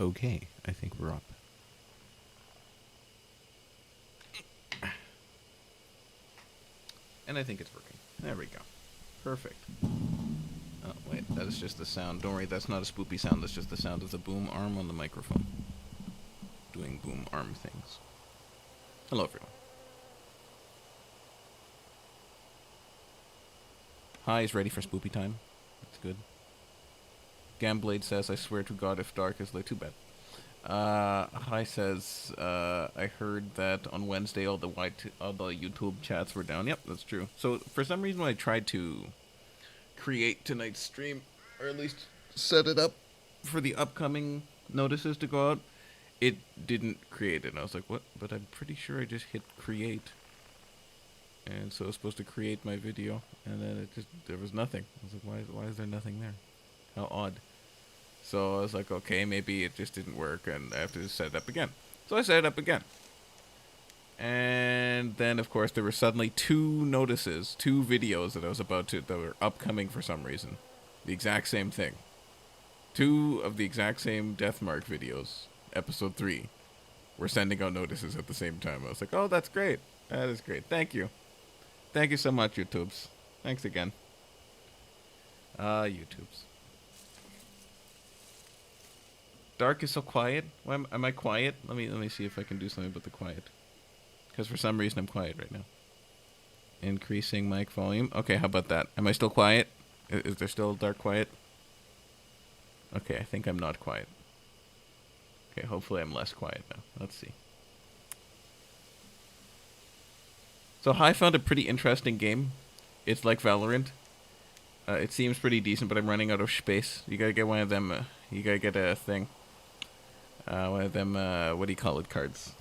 Okay, I think we're up. And I think it's working. There we go. Perfect. Oh, wait, that is just the sound. Don't worry, that's not a spoopy sound. That's just the sound of the boom arm on the microphone. Doing boom arm things. Hello, everyone. Hi is ready for spoopy time. That's good. Gamblade says, I swear to God, if daRk is like, too bad. Hi says, I heard that on Wednesday all the YouTube chats were down. Yep, that's true. So, for some reason, when I tried to create tonight's stream, or at least set it up for the upcoming notices to go out, it didn't create it. And I was like, what? But I'm pretty sure I just hit create. And so I was supposed to create my video, and then there was nothing. I was like, why is there nothing there? How odd. So I was like, okay, maybe it just didn't work, and I have to set it up again. So I set it up again. And then, of course, there were suddenly two videos that were upcoming for some reason. The exact same thing. Two of the exact same Deathmark videos, episode 3, were sending out notices at the same time. I was like, oh, that's great. That is great. Thank you. Thank you so much, YouTubes. Thanks again. YouTubes. daRk is so quiet. Why am I quiet? Let me see if I can do something about the quiet. Because for some reason I'm quiet right now. Increasing mic volume. Okay, how about that? Am I still quiet? Is there still daRk quiet? Okay, I think I'm not quiet. Okay, hopefully I'm less quiet now. Let's see. So I found a pretty interesting game. It's like Valorant. It seems pretty decent, but I'm running out of space. You gotta get one of them. You gotta get a thing. One of them. What do you call it? Cards.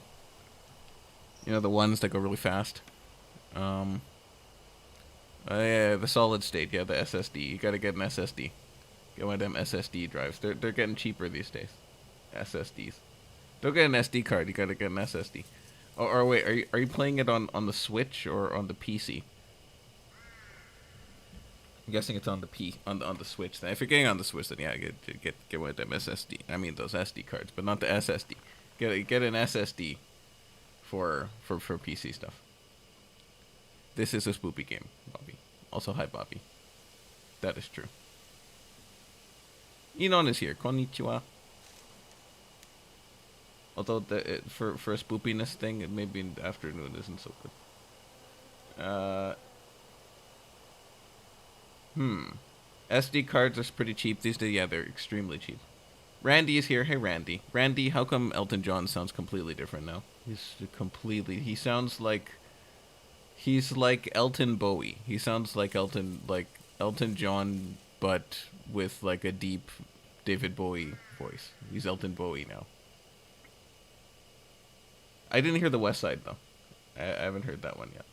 You know, the ones that go really fast. Yeah, the solid state. Yeah, the SSD. You gotta get an SSD. Get one of them SSD drives. They're getting cheaper these days. SSDs. Don't get an SD card. You gotta get an SSD. Or wait, are you playing it on the Switch or on the PC? I'm guessing it's on the Switch. Then if you're getting on the Switch, then yeah, get one of them SSD. I mean those SD cards, but not the SSD. Get an SSD for PC stuff. This is a spoopy game, Bobby. Also, hi, Bobby. That is true. Inon is here. Konnichiwa. Although for a spoopiness thing, maybe in the afternoon isn't so good. SD cards are pretty cheap these days. Yeah, they're extremely cheap. Randy is here. Hey, Randy. Randy, how come Elton John sounds completely different now? He sounds like... He's like Elton Bowie. He sounds like Elton John, but with like a deep David Bowie voice. He's Elton Bowie now. I didn't hear the West Side though. I haven't heard that one yet.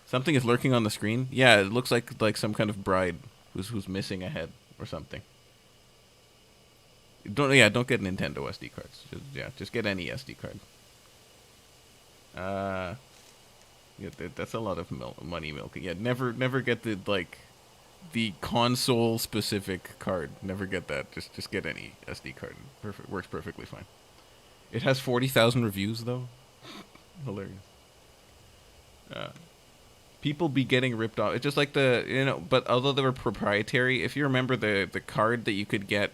Something is lurking on the screen. Yeah, it looks like some kind of bride who's missing a head or something. Don't get Nintendo SD cards. Just get any SD card. Yeah, that's a lot of money milking. Yeah, never get the console specific card. Never get that. Just get any SD card. Works perfectly fine. It has 40,000 reviews though. Hilarious. People be getting ripped off. It's just like but although they were proprietary, if you remember the card that you could get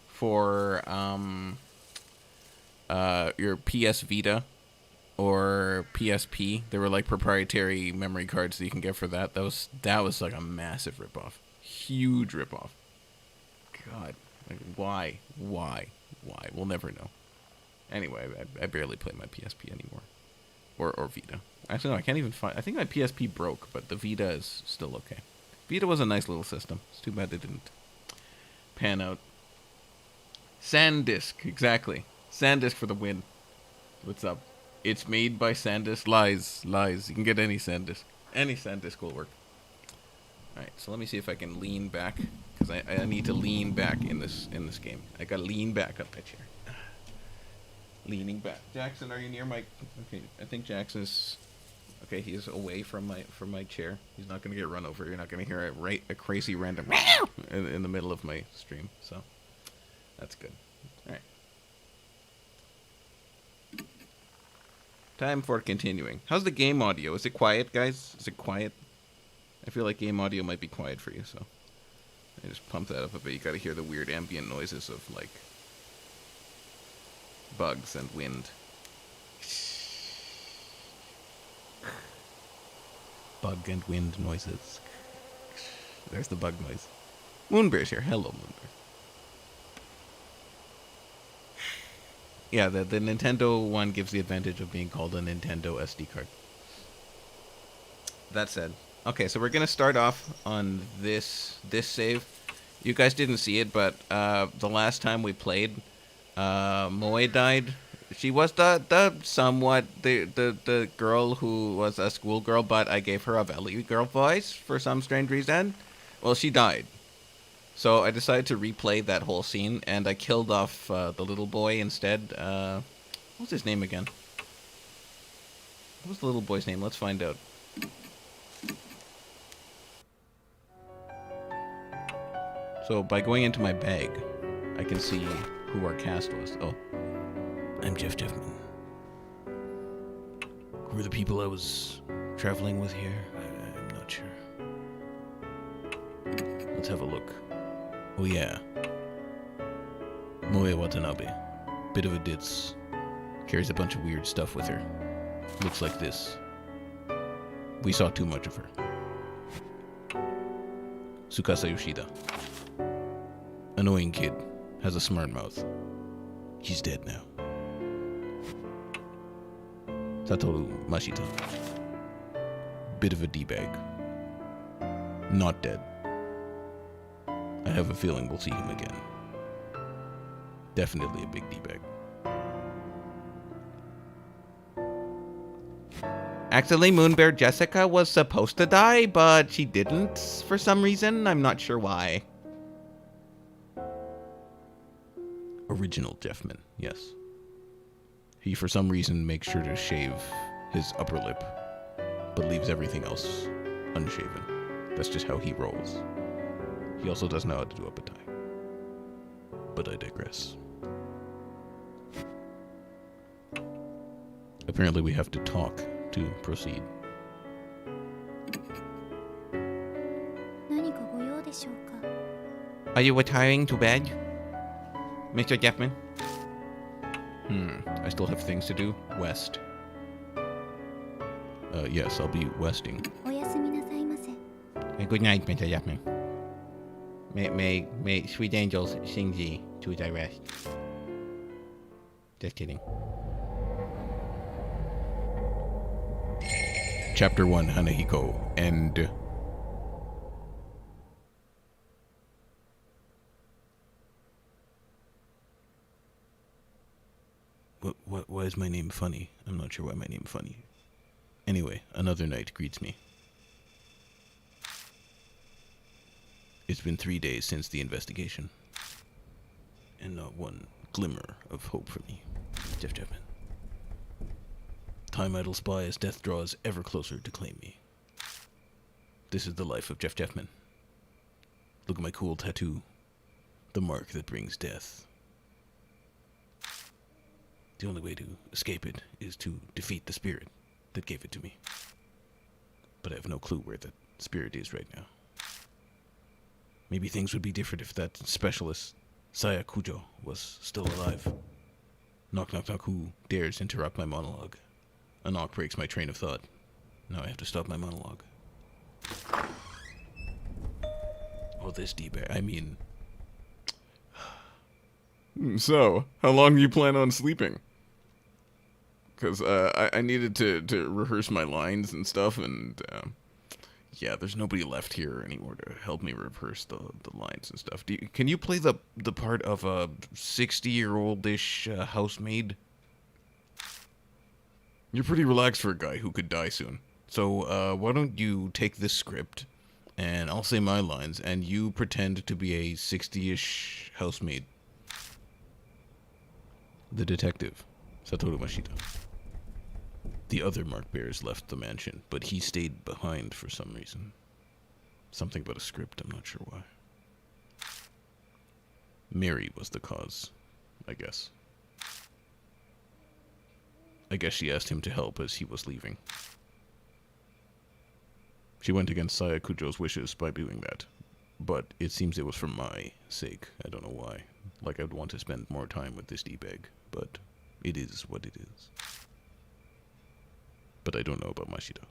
for your PS Vita or PSP, there were like proprietary memory cards that you can get for that. That was like a massive ripoff. Huge ripoff. God, like, why? We'll never know. Anyway, I barely play my PSP anymore, or Vita. Actually, no, I can't even find... I think my PSP broke, but the Vita is still okay. Vita was a nice little system. It's too bad it didn't pan out. SanDisk, exactly. SanDisk for the win. What's up? It's made by SanDisk. Lies. You can get any SanDisk. Any SanDisk will work. Alright, so let me see if I can lean back, because I need to lean back in this game. I gotta lean back up that chair. Leaning back. Jackson, are you near my... Okay, I think Jackson's... Okay, he's away from my chair. He's not going to get run over. You're not going to hear a crazy random in the middle of my stream. So, that's good. All right. Time for continuing. How's the game audio? Is it quiet, guys? Is it quiet? I feel like game audio might be quiet for you, so I just pump that up a bit. You gotta hear the weird ambient noises of, like, bugs and wind. Bug and wind noises. There's the bug noise. Moonbear's here. Hello, Moonbear. Yeah, the Nintendo one gives the advantage of being called a Nintendo SD card. That said, okay, so we're gonna start off on this save. You guys didn't see it, but the last time we played, Moe died. She was the girl who was a schoolgirl, but I gave her a valley girl voice for some strange reason. Well, she died. So I decided to replay that whole scene, and I killed off the little boy instead. What's his name again? What was the little boy's name? Let's find out. So by going into my bag, I can see who our cast was. Oh, I'm Jeff Jeffman. Who are the people I was traveling with here? I'm not sure. Let's have a look. Oh yeah. Moe Watanabe. Bit of a ditz. Carries a bunch of weird stuff with her. Looks like this. We saw too much of her. Tsukasa Yoshida. Annoying kid. Has a smart mouth. He's dead now. Satoru Mashita. Bit of a D-bag. Not dead. I have a feeling we'll see him again. Definitely a big D-bag. Actually, Moonbear Jessica was supposed to die, but she didn't for some reason. I'm not sure why. Original Jeffman, yes. He, for some reason, makes sure to shave his upper lip, but leaves everything else unshaven. That's just how he rolls. He also doesn't know how to do up a tie. But I digress. Apparently we have to talk to proceed. Are you retiring to bed, Mr. Jeffman? I still have things to do. West. Yes, I'll be westing. Good night, Mr. Jeffman. May sweet angels sing thee to thy rest. Just kidding. Chapter 1, Hanahiko, and... Why is my name funny? I'm not sure why my name funny. Anyway, another night greets me. It's been 3 days since the investigation, and not one glimmer of hope for me. Jeff Jeffman. Time idle spy as death draws ever closer to claim me. This is the life of Jeff Jeffman. Look at my cool tattoo. The mark that brings death. The only way to escape it is to defeat the spirit that gave it to me. But I have no clue where that spirit is right now. Maybe things would be different if that specialist, Saya Kujo, was still alive. Knock, knock, knock, who dares interrupt my monologue? A knock breaks my train of thought. Now I have to stop my monologue. Oh, this D-bag, I mean... So, how long do you plan on sleeping? Because I needed to rehearse my lines and stuff, and yeah, there's nobody left here anymore to help me rehearse the lines and stuff. Can you play the part of a 60-year-old-ish housemaid? You're pretty relaxed for a guy who could die soon. So why don't you take this script, and I'll say my lines, and you pretend to be a 60-ish housemaid. The detective, Satoru Mashita. The other Mark Bears left the mansion, but he stayed behind for some reason. Something about a script, I'm not sure why. Mary was the cause, I guess. I guess she asked him to help as he was leaving. She went against Sayakujo's wishes by doing that. But it seems it was for my sake. I don't know why. Like I'd want to spend more time with this D-bag. But it is what it is. But I don't know about Mashida.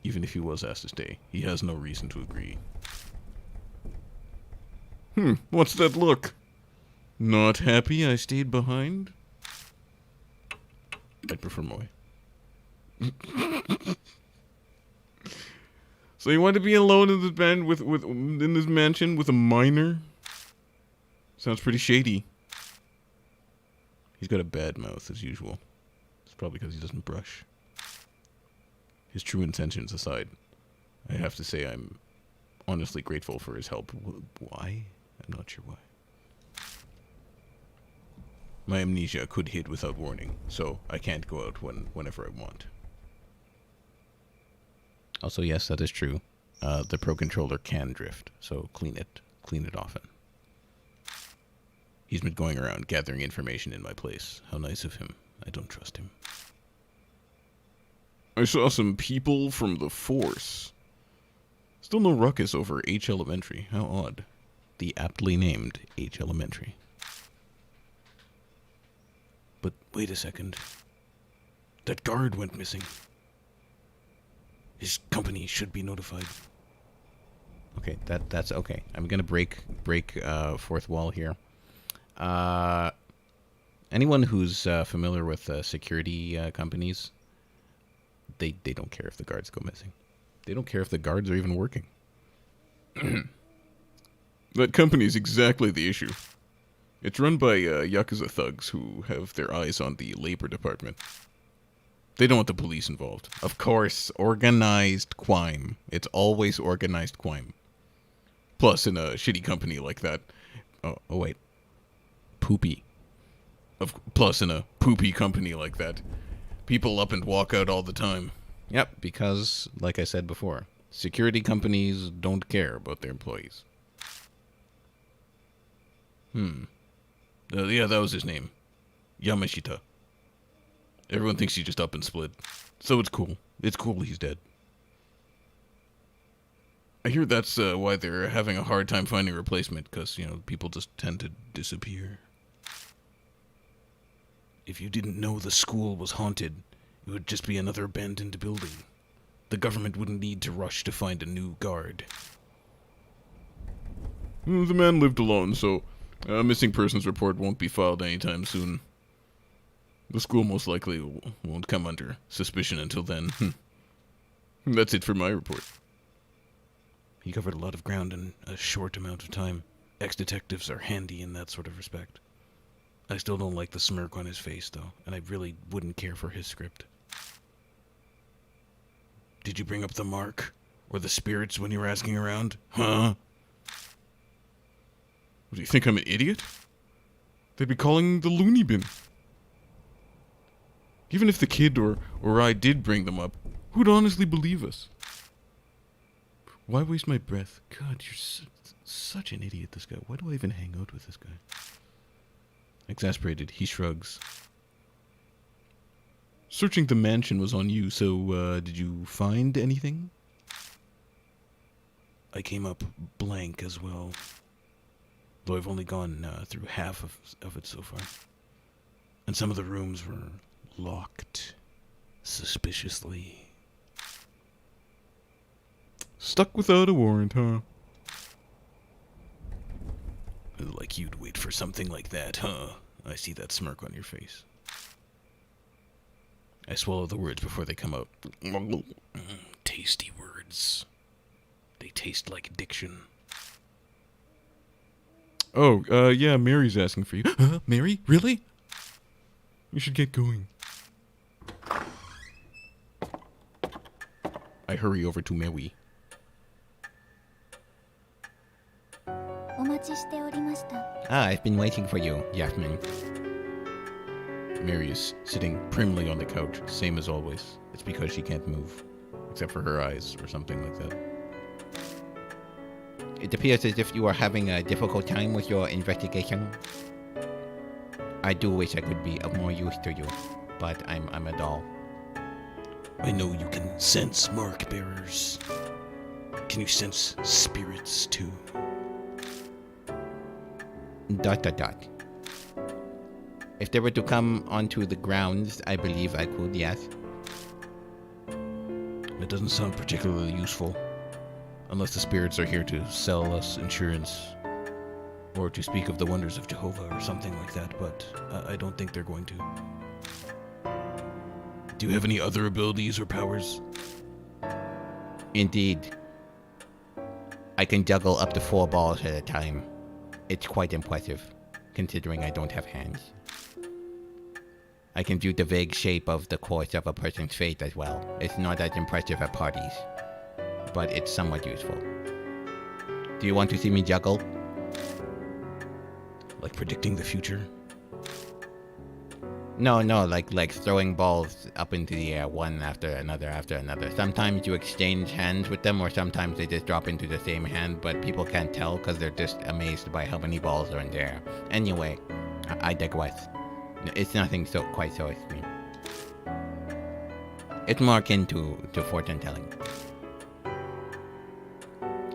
Even if he was asked to stay, he has no reason to agree. What's that look? Not happy I stayed behind? I'd prefer Moe. So you want to be alone in this band in this mansion with a minor? Sounds pretty shady. He's got a bad mouth as usual. It's probably because he doesn't brush. His true intentions aside, I have to say I'm honestly grateful for his help. Why? I'm not sure why. My amnesia could hit without warning, so I can't go out whenever I want. Also, yes, that is true. The Pro Controller can drift, so clean it often. He's been going around gathering information in my place. How nice of him. I don't trust him. I saw some people from the Force. Still no ruckus over H Elementary. How odd. The aptly named H Elementary. But wait a second. That guard went missing. His company should be notified. Okay, that's okay. I'm gonna break fourth wall here. Anyone who's familiar with security companies, they don't care if the guards go missing. They don't care if the guards are even working. That company is exactly the issue. It's run by Yakuza thugs who have their eyes on the labor department. They don't want the police involved. Of course, organized crime. It's always organized crime. Plus, in a shitty company like that... Oh wait. Poopy. Plus, in a poopy company like that, people up and walk out all the time. Yep, because, like I said before, security companies don't care about their employees. Yeah, that was his name. Yamashita. Everyone thinks he just up and split. So it's cool. It's cool he's dead. I hear that's why they're having a hard time finding a replacement, because, people just tend to disappear. If you didn't know the school was haunted, it would just be another abandoned building. The government wouldn't need to rush to find a new guard. The man lived alone, so a missing persons report won't be filed anytime soon. The school most likely won't come under suspicion until then. That's it for my report. He covered a lot of ground in a short amount of time. Ex-detectives are handy in that sort of respect. I still don't like the smirk on his face, though, and I really wouldn't care for his script. Did you bring up the mark? Or the spirits when you were asking around? Huh? Do you think I'm an idiot? They'd be calling the loony bin. Even if the kid or I did bring them up, who'd honestly believe us? Why waste my breath? God, you're such an idiot, this guy. Why do I even hang out with this guy? Exasperated, he shrugs. Searching the mansion was on you, so, did you find anything? I came up blank as well. Though I've only gone through half of it so far. And some of the rooms were locked. Suspiciously. Stuck without a warrant, huh? Like you'd wait for something like that, huh? I see that smirk on your face. I swallow the words before they come out. Tasty words. They taste like addiction. Oh, yeah, Mary's asking for you. Mary? Really? You should get going. I hurry over to Mary. I've been waiting for you, Yasmin. Mary is sitting primly on the couch, same as always. It's because she can't move, except for her eyes or something like that. It appears as if you are having a difficult time with your investigation. I do wish I could be of more use to you, but I'm a doll. I know you can sense mark bearers. Can you sense spirits too? ... If they were to come onto the grounds, I believe I could, yes. It doesn't sound particularly useful. Unless the spirits are here to sell us insurance. Or to speak of the wonders of Jehovah or something like that, but I don't think they're going to. Do you have any other abilities or powers? Indeed. I can juggle up to 4 balls at a time. It's quite impressive, considering I don't have hands. I can view the vague shape of the course of a person's fate as well. It's not as impressive at parties, but it's somewhat useful. Do you want to see me juggle? Like predicting the future? No, like throwing balls up into the air, one after another. Sometimes you exchange hands with them, or sometimes they just drop into the same hand, but people can't tell because they're just amazed by how many balls are in the air. Anyway, I digress. It's nothing quite so extreme. It's more akin to fortune telling.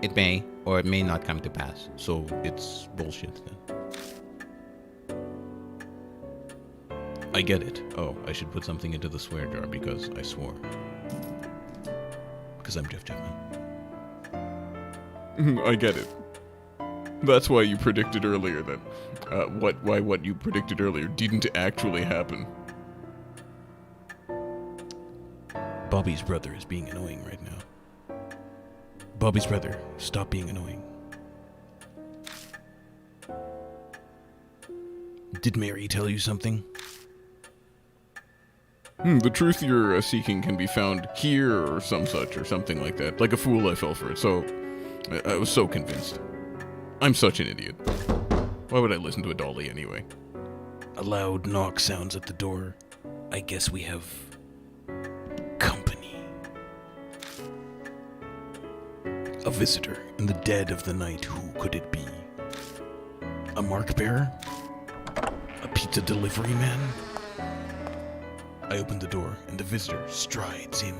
It may, or it may not come to pass. So it's bullshit then. I get it. Oh, I should put something into the swear jar because I swore. Because I'm Jeff Chapman. I get it. That's why you predicted earlier that what you predicted earlier didn't actually happen. Bobby's brother is being annoying right now. Bobby's brother, stop being annoying. Did Mary tell you something? The truth you're seeking can be found here, or something like that. Like a fool, I fell for it. So I was so convinced. I'm such an idiot. Why would I listen to a dolly anyway? A loud knock sounds at the door. I guess we have company. A visitor in the dead of the night. Who could it be? A mark bearer? A pizza delivery man? I open the door and the visitor strides in.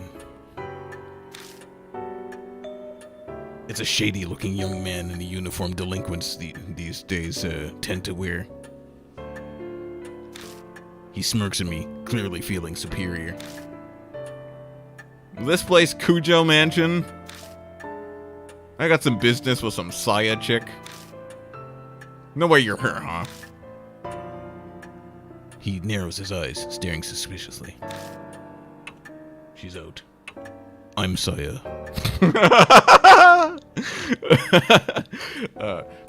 It's a shady-looking young man in the uniform delinquents these days tend to wear. He smirks at me, clearly feeling superior. This place Cujo Mansion? I got some business with some Saya chick. No way you're her, huh? He narrows his eyes, staring suspiciously. She's out. I'm Saya.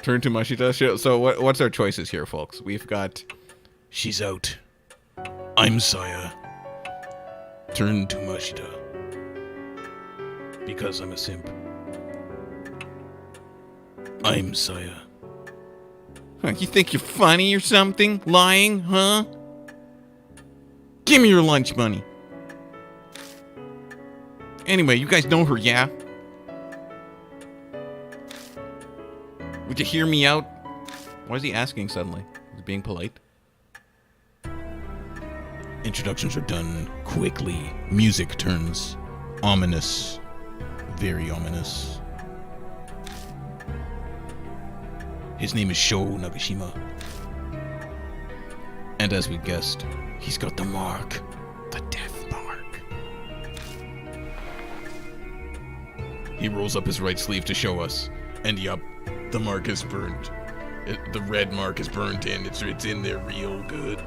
Turn to Mashita. So what's our choices here, folks? We've got... She's out. I'm Saya. Turn to Mashita. Because I'm a simp. I'm Saya. You think you're funny or something? Lying, huh? Give me your lunch money. Anyway, you guys know her, yeah? Would you hear me out? Why is he asking suddenly? He's being polite. Introductions are done quickly. Music turns ominous. Very ominous. His name is Sho Nagashima. And as we guessed, he's got the mark. The death mark. He rolls up his right sleeve to show us. And yup, the mark is burned. The red mark is burned in. It's in there real good.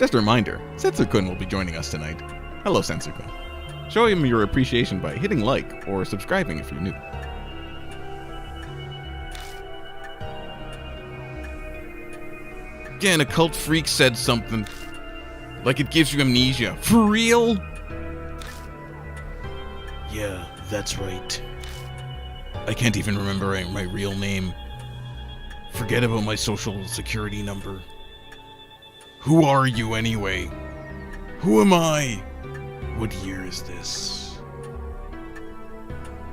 Just a reminder, Sensor-kun will be joining us tonight. Hello, Sensor-kun. Show him your appreciation by hitting like or subscribing if you're new. Again, a cult freak said something. Like it gives you amnesia. For real? Yeah, that's right. I can't even remember my real name. Forget about my social security number. Who are you anyway? Who am I? What year is this?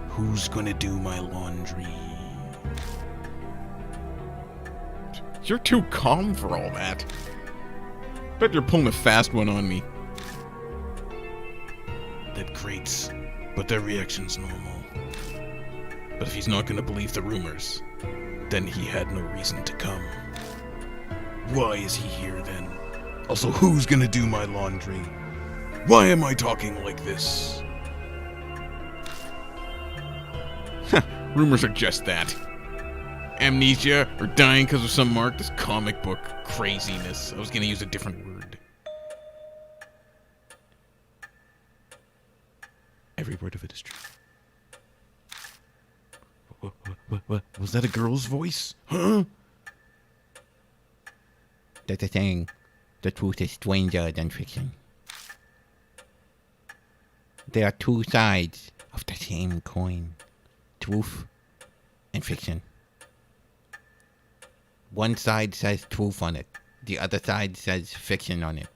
Who's gonna do my laundry? You're too calm for all that. Bet you're pulling a fast one on me. That grates, but their reaction's normal. But if he's not gonna believe the rumors, then he had no reason to come. Why is he here then? Also, who's gonna do my laundry? Why am I talking like this? Rumors are just that. Amnesia or dying because of some mark. This comic book craziness. I was gonna use a different word. Every word of it is true. What? Was that a girl's voice? Huh? That's the thing. The truth is stranger than fiction. There are two sides of the same coin. Truth and fiction. One side says truth on it. The other side says fiction on it.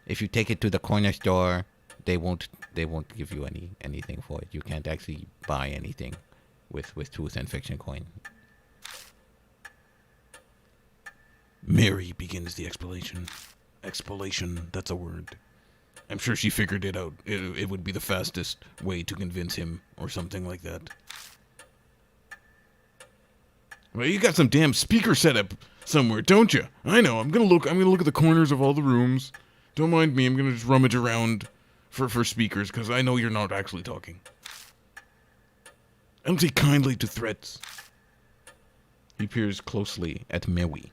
If you take it to the corner store, they won't give you anything for it. You can't actually buy anything with truth and fiction coin. Mary begins the explanation. Explanation, that's a word. I'm sure she figured it out. It would be the fastest way to convince him, or something like that. Well, you got some damn speaker set up somewhere, don't you? I know. I'm gonna look at the corners of all the rooms. Don't mind me. I'm gonna just rummage around for speakers, because I know you're not actually talking. I don't take kindly to threats. He peers closely at Mewi.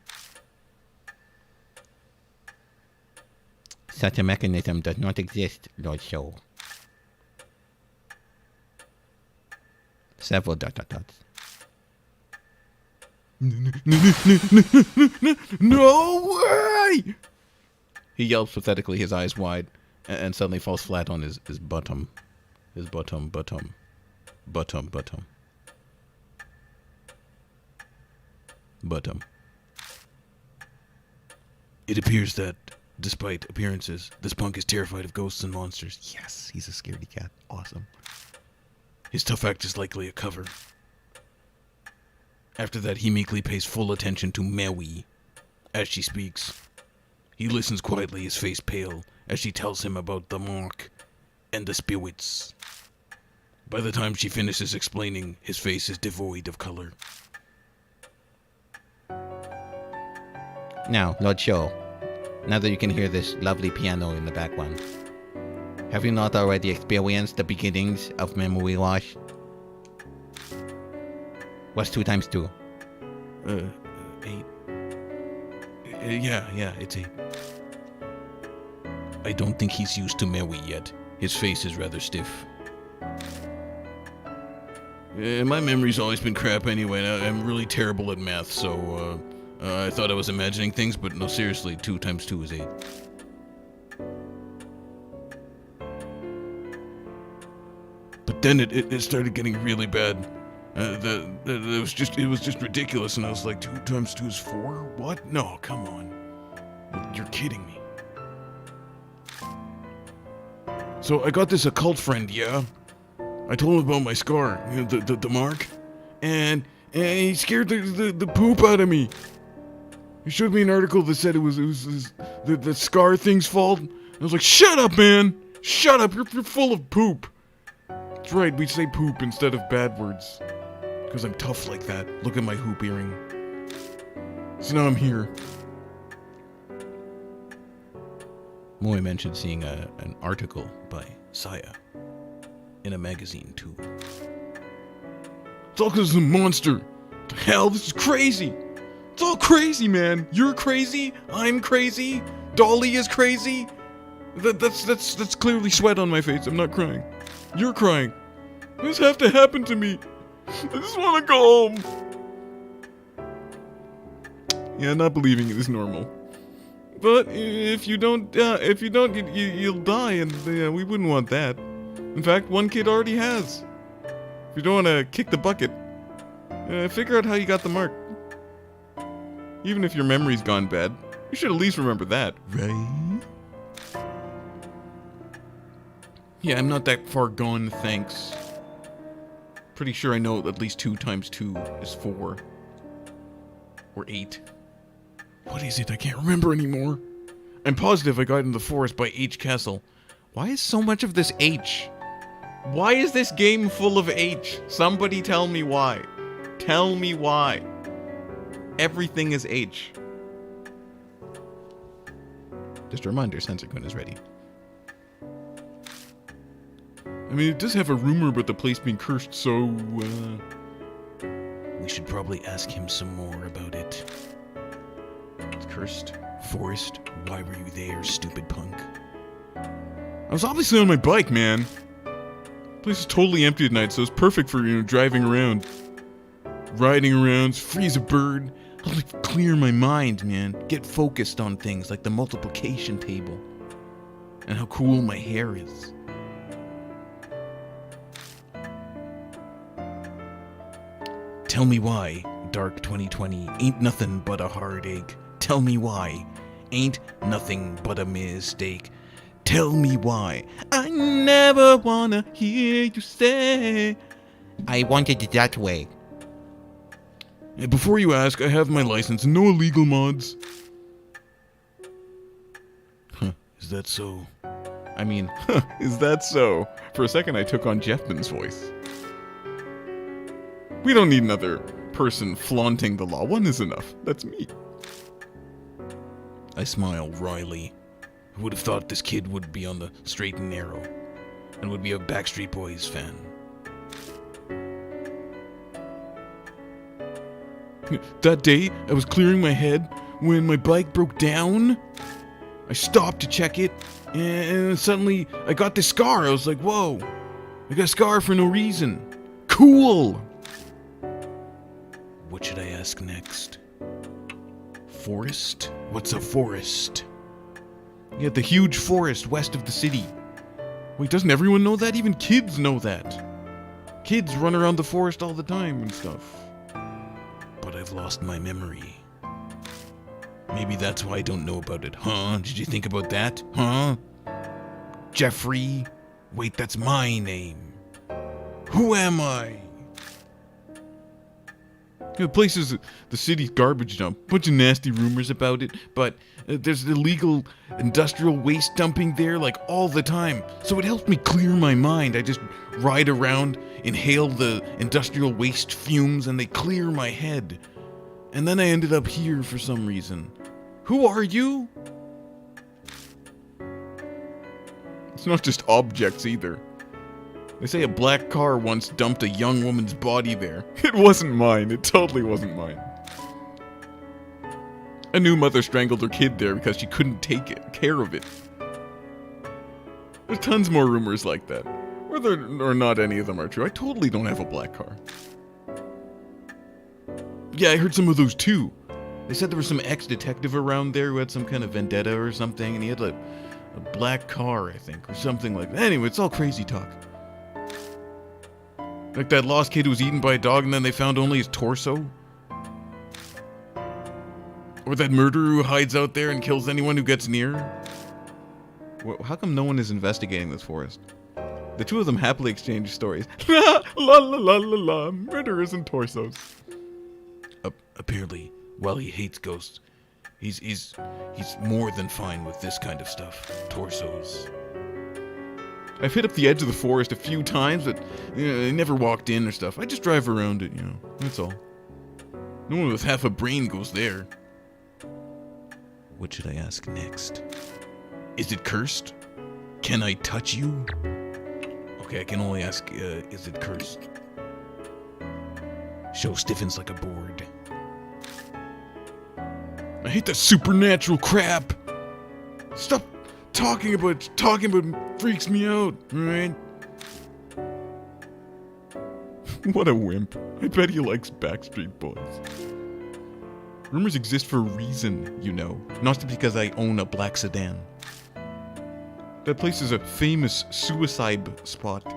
Such a mechanism does not exist, Lord Sho. Several ... No way! He yelps pathetically, his eyes wide, and suddenly falls flat on his bottom. His bottom. It appears that, despite appearances, this punk is terrified of ghosts and monsters. Yes, he's a scaredy cat. Awesome. His tough act is likely a cover. After that, he meekly pays full attention to Mewi as she speaks. He listens quietly, his face pale, as she tells him about the mark and the spirits. By the time she finishes explaining, his face is devoid of color. Now, Lord Sho, now that you can hear this lovely piano in the background, have you not already experienced the beginnings of memory loss? What's 2 times 2? 8. Yeah, it's 8. I don't think he's used to Mewi yet. His face is rather stiff. My memory's always been crap anyway. I'm really terrible at math, so I thought I was imagining things, but no, seriously, 2 times 2 is 8. But then it started getting really bad. It was just ridiculous, and I was like, 2 times 2 is 4? What? No, come on. You're kidding me. So I got this occult friend, yeah? I told him about my scar, the mark, and he scared the poop out of me. He showed me an article that said it was the scar thing's fault. I was like, shut up, man! Shut up, you're full of poop. That's right, we say poop instead of bad words. Because I'm tough like that. Look at my hoop earring. So now I'm here. Moe mentioned seeing an article by Saya in a magazine, too. It's all because of the monster. What the hell? This is crazy. It's all crazy, man. You're crazy. I'm crazy. Dolly is crazy. That's clearly sweat on my face. I'm not crying. You're crying. This have to happen to me. I just want to go home. Yeah, not believing it is normal. But if you don't, you'll die, and we wouldn't want that. In fact, one kid already has. If you don't want to kick the bucket, figure out how you got the mark. Even if your memory's gone bad, you should at least remember that, right? Yeah, I'm not that far gone, thanks. Pretty sure I know at least 2 times 2 is 4. Or 8. What is it? I can't remember anymore. I'm positive I got in the forest by H Castle. Why is so much of this H? Why is this game full of H? Somebody tell me why. Tell me why. Everything is H. Just a reminder, Sensor Kun is ready. I mean, it does have a rumor about the place being cursed, so, We should probably ask him some more about it. It's cursed. Forrest, why were you there, stupid punk? I was obviously on my bike, man. The place is totally empty at night, so it's perfect for, driving around. Riding around, free as a bird. Help me clear my mind, man. Get focused on things like the multiplication table. And how cool my hair is. Tell me why daRk 2020 ain't nothing but a heartache. Tell me why ain't nothing but a mistake. Tell me why I never wanna hear you say. I wanted it that way. Before you ask, I have my license. No illegal mods. is that so? I mean, Is that so? For a second, I took on Jeffman's voice. We don't need another person flaunting the law. One is enough. That's me. I smile wryly. Who would have thought this kid would be on the straight and narrow and would be a Backstreet Boys fan? That day, I was clearing my head when my bike broke down. I stopped to check it, and suddenly I got this scar. I was like, whoa, I got a scar for no reason. Cool! What should I ask next? Forest? What's a forest? yeah, the huge forest west of the city. Wait, doesn't everyone know that? Even kids know that. Kids run around the forest all the time and stuff. But I've lost my memory. Maybe that's why I don't know about it, huh? Did you think about that, huh? Jeffrey? Wait, that's my name. Who am I? The place is the city's garbage dump. Bunch of nasty rumors about it, but there's illegal industrial waste dumping there like all the time. So it helps me clear my mind. I just ride around, inhale the industrial waste fumes, and they clear my head. And then I ended up here for some reason. Who are you? It's not just objects either. They say a black car once dumped a young woman's body there. It wasn't mine. It totally wasn't mine. A new mother strangled her kid there because she couldn't take care of it. There's tons more rumors like that. Whether or not any of them are true, I totally don't have a black car. Yeah, I heard some of those too. They said there was some ex-detective around there who had some kind of vendetta or something, and he had a black car, I think, or something like that. Anyway, it's all crazy talk. Like that lost kid who was eaten by a dog and then they found only his torso? Or that murderer who hides out there and kills anyone who gets near? How come no one is investigating this forest? The two of them happily exchange stories. La la la la la, murderers and torsos. Apparently, while he hates ghosts, he's more than fine with this kind of stuff. Torsos. I've hit up the edge of the forest a few times, but I never walked in or stuff. I just drive around it, that's all. No one with half a brain goes there. What should I ask next? Is it cursed? Can I touch you? Okay, I can only ask, is it cursed? Sho stiffens like a board. I hate that supernatural crap. Stop talking about freaks me out, alright? What a wimp. I bet he likes Backstreet Boys. Rumors exist for a reason, Not just because I own a black sedan. That place is a famous suicide spot.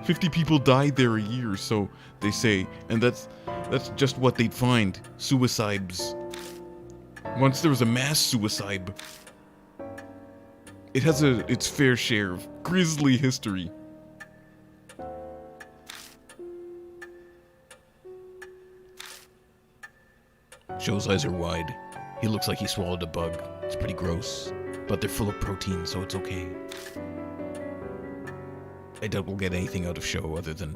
50 people died there a year, so they say, and that's just what they'd find. Suicides. Once there was a mass suicide. It has its fair share of grisly history. Sho's eyes are wide. He looks like he swallowed a bug. It's pretty gross, but they're full of protein, so it's okay. I doubt we'll get anything out of Sho other than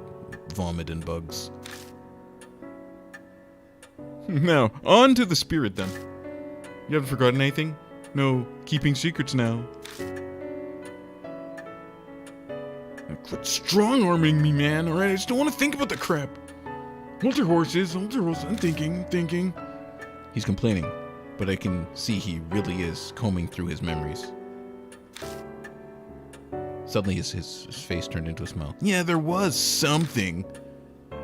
vomit and bugs. Now, on to the spirit then. You haven't forgotten anything? No keeping secrets now. Quit strong-arming me, man, alright? I just don't want to think about the crap. Hold your horses, I'm thinking. He's complaining, but I can see he really is combing through his memories. Suddenly his face turned into a smile. Yeah, there was something.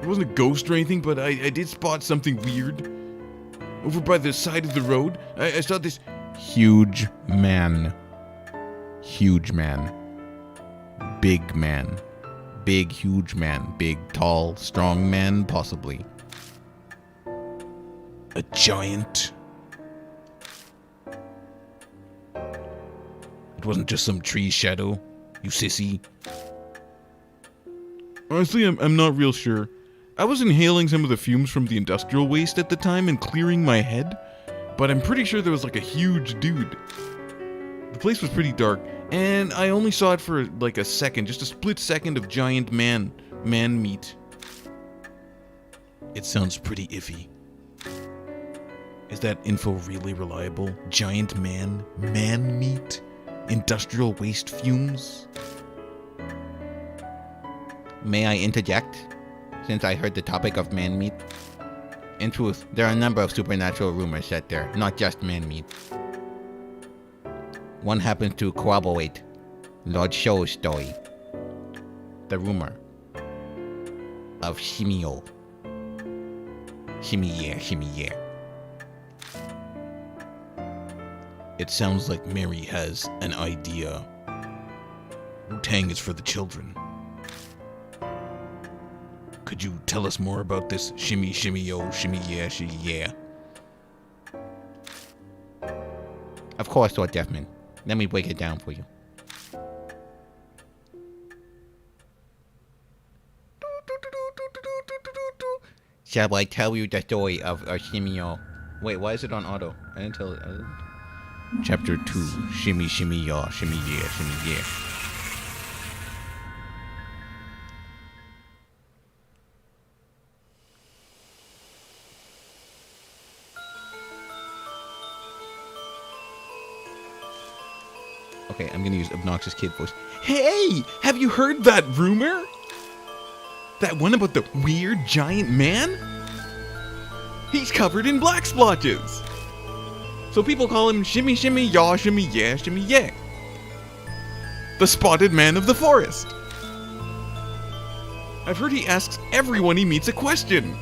It wasn't a ghost or anything, but I did spot something weird. Over by the side of the road, I saw this Huge man. Huge man. Big man. Big, huge man. Big, tall, strong man, possibly. A giant. It wasn't just some tree shadow, you sissy. Honestly, I'm not real sure. I was inhaling some of the fumes from the industrial waste at the time and clearing my head, but I'm pretty sure there was like a huge dude. The place was pretty dark, and I only saw it for like a second, just a split second of giant man meat. It sounds pretty iffy. Is that info really reliable? Giant man meat? Industrial waste fumes? May I interject? Since I heard the topic of man meat. In truth, there are a number of supernatural rumors set there, not just man meat. One happens to corroborate Lord Sho's story. The rumor of Shimio. Shimiye. It sounds like Mary has an idea. Wu-Tang is for the children. Could you tell us more about this shimmy, yeah? Of course, Lord Deafman. Let me break it down for you. Shall I tell you the story of Shimio? Wait, why is it on auto? I didn't tell it. Chapter 2, shimmy, yeah. Okay, I'm gonna use obnoxious kid voice. Hey, have you heard that rumor? That one about the weird giant man? He's covered in black splotches. So people call him shimmy, yeah. The spotted man of the forest. I've heard he asks everyone he meets a question.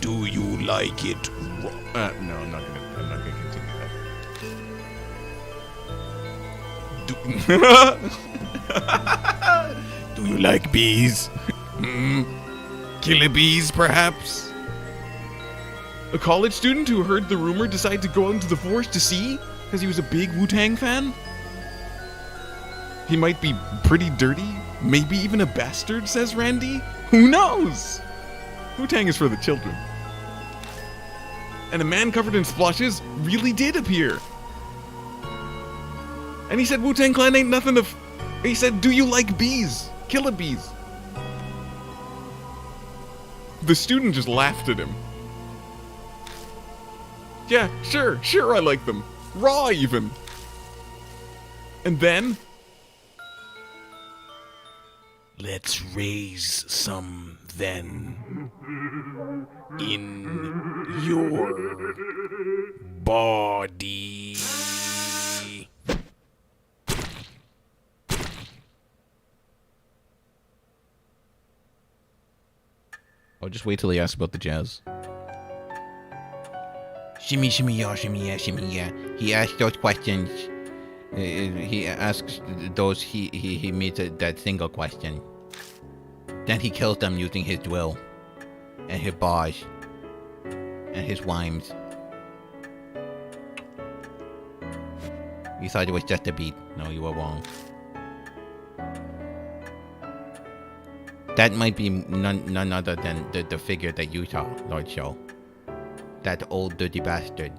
Do you like it No, I'm not gonna continue that. Do you like bees? Killer bees, perhaps? A college student who heard the rumor decided to go out into the forest to see because he was a big Wu-Tang fan? He might be pretty dirty, maybe even a bastard, says Randy. Who knows? Wu-Tang is for the children. And a man covered in splotches really did appear. And he said Wu-Tang Clan ain't nothing to... He said, do you like bees? Killer bees. The student just laughed at him. Yeah, sure, I like them. Raw, even. And then... Let's raise some, then. In your body. I'll just wait till he asks about the jazz. Shimmy, yeah. He asks those questions. He asks those he meets that single question. Then he kills them using his drill. And his bars. And his rhymes. You thought it was just a beat. No, you were wrong. That might be none other than the figure that you saw, Lord Sho. That old dirty bastard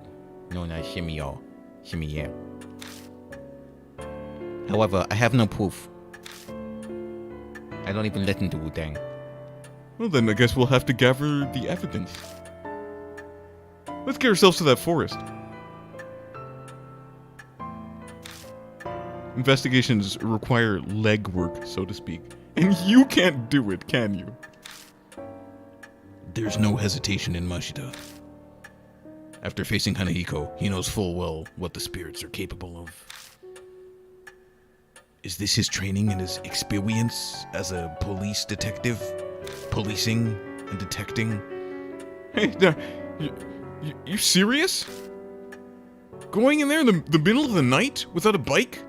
known as Shimiye. However, I have no proof. I don't even listen to Wu-Tang. Well, then I guess we'll have to gather the evidence. Let's get ourselves to that forest. Investigations require legwork, so to speak. And you can't do it, can you? There's no hesitation in Mashita. After facing Hanahiko, he knows full well what the spirits are capable of. Is this his training and his experience as a police detective? Policing and detecting? Hey, you serious? Going in there in the middle of the night without a bike?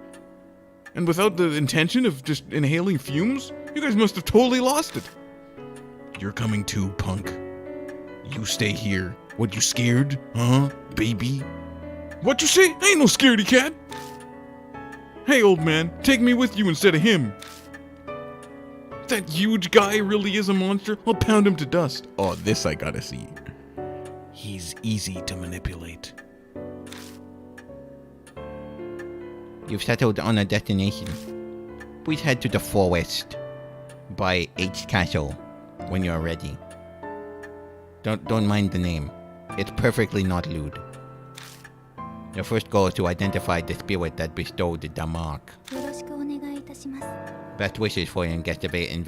And without the intention of just inhaling fumes? You guys must have totally lost it. You're coming too, punk. You stay here. What, you scared? Huh, baby? What you say? I ain't no scaredy cat. Hey, old man, take me with you instead of him. If that huge guy really is a monster, I'll pound him to dust. Oh, this I gotta see. He's easy to manipulate. You've settled on a destination. Please head to the forest by H Castle when you're ready. Don't mind the name. It's perfectly not lewd. Your first goal is to identify the spirit that bestowed the mark. Best wishes for investigation.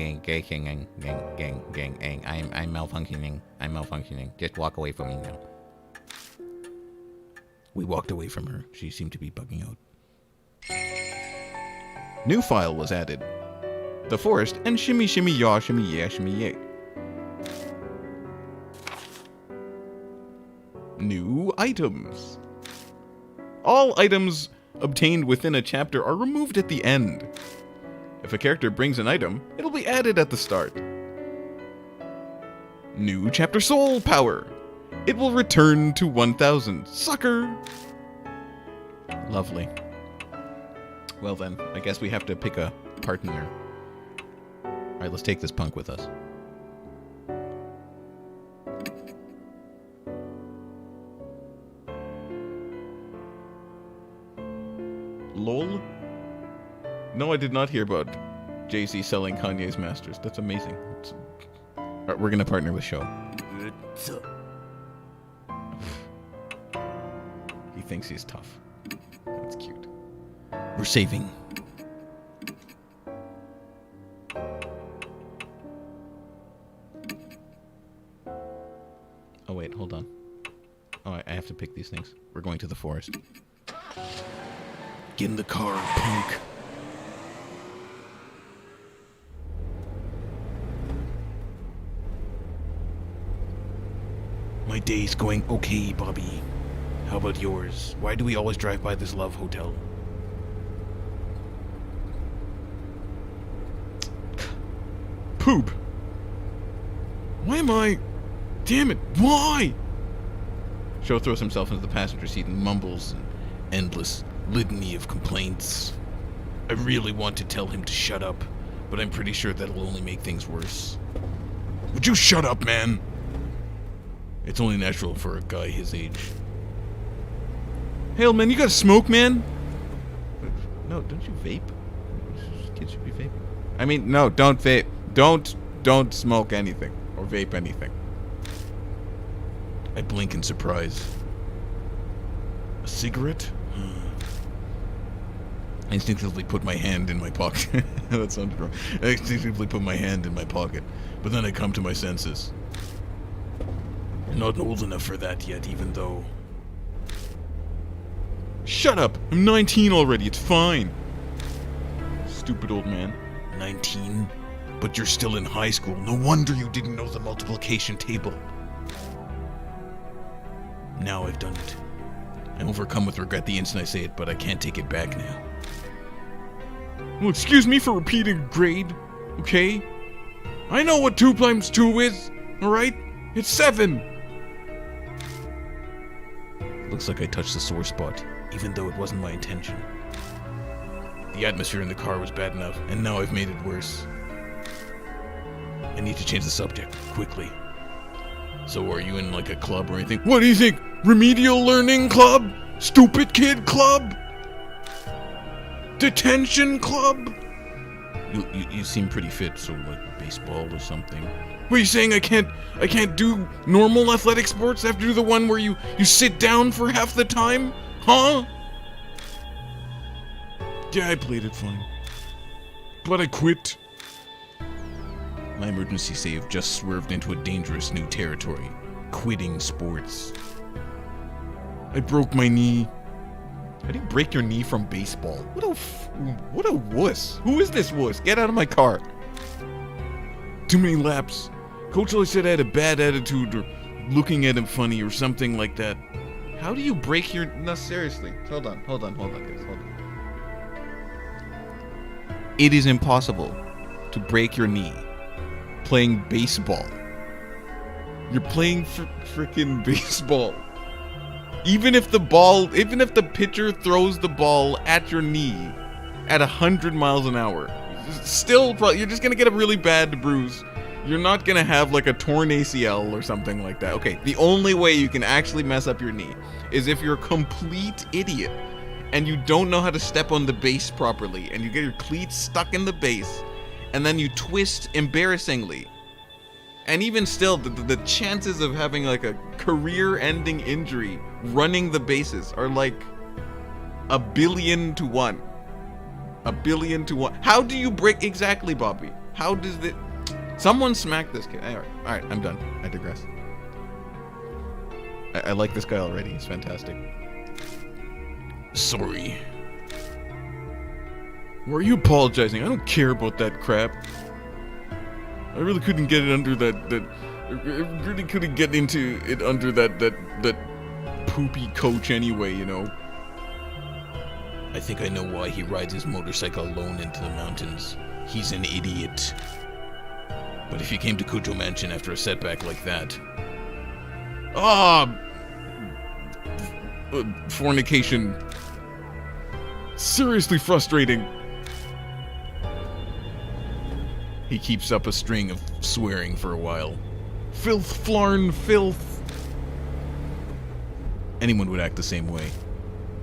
I'm malfunctioning. Just walk away from me now. We walked away from her. She seemed to be bugging out. New file was added. The forest and shimmy shimmy yaw shimmy yeah shimmy yay. New items. All items obtained within a chapter are removed at the end. If a character brings an item, it'll be added at the start. New chapter soul power. It will return to 1000. Sucker! Lovely. Well then, I guess we have to pick a partner. Alright, let's take this punk with us. LOL? No, I did not hear about Jay-Z selling Kanye's masters. That's amazing. Alright, we're gonna partner with Sho. He thinks he's tough. That's cute. We're saving. Oh wait, hold on. Oh, I have to pick these things. We're going to the forest. Get in the car, punk. My day's going okay, Bobby. How about yours? Why do we always drive by this love hotel? Poop! Why am I... Damn it, why? Sho throws himself into the passenger seat and mumbles an Endless litany of complaints. I really want to tell him to shut up, but I'm pretty sure that'll only make things worse. Would you shut up, man? It's only natural for a guy his age. Hell, man, you gotta smoke, man? No, don't you vape? Kids should be vaping. I mean, no, don't vape. Don't smoke anything. Or vape anything. I blink in surprise. A cigarette? I instinctively put my hand in my pocket. That sounded wrong. I instinctively put my hand in my pocket, but then I come to my senses. I'm not old enough for that yet, even though... Shut up! I'm 19 already, it's fine! Stupid old man. 19? But you're still in high school. No wonder you didn't know the multiplication table. Now I've done it. I'm overcome with regret the instant I say it, but I can't take it back now. Well, excuse me for repeating a grade, okay? I know what 2 times 2 is, alright? It's 7! Looks like I touched the sore spot, even though it wasn't my intention. The atmosphere in the car was bad enough, and now I've made it worse. I need to change the subject, quickly. So are you in like a club or anything? What do you think? Remedial learning club? Stupid kid club? Detention club? You seem pretty fit, so like baseball or something. What are you saying? I can't do normal athletic sports? I have to do the one where you sit down for half the time? Huh? Yeah, I played it fine. But I quit. My emergency save just swerved into a dangerous new territory. Quitting sports. I broke my knee. How do you break your knee from baseball? What a wuss. Who is this wuss? Get out of my car. Too many laps. Coach always said I had a bad attitude or looking at him funny or something like that. How do you break your... No, seriously. Hold on, guys. Hold on. It is impossible to break your knee playing baseball. You're playing frickin' baseball. Even if the pitcher throws the ball at your knee at 100 miles an hour, still, you're just gonna get a really bad bruise. You're not gonna have like a torn ACL or something like that. Okay, the only way you can actually mess up your knee is if you're a complete idiot and you don't know how to step on the base properly and you get your cleats stuck in the base and then you twist embarrassingly. And even still, the chances of having like a career-ending injury running the bases are like 1 billion to 1. 1 billion to 1. How do you break exactly, Bobby? How does it? Someone smack this kid. All right, I'm done. I digress. I like this guy already. He's fantastic. Sorry. Why are you apologizing? I don't care about that crap. I really couldn't get it under I really couldn't get into it under that poopy coach anyway, you know. I think I know why he rides his motorcycle alone into the mountains. He's an idiot. But if he came to Kujo Mansion after a setback like that... Fornication. Seriously frustrating. He keeps up a string of swearing for a while. Filth, flarn, filth. Anyone would act the same way.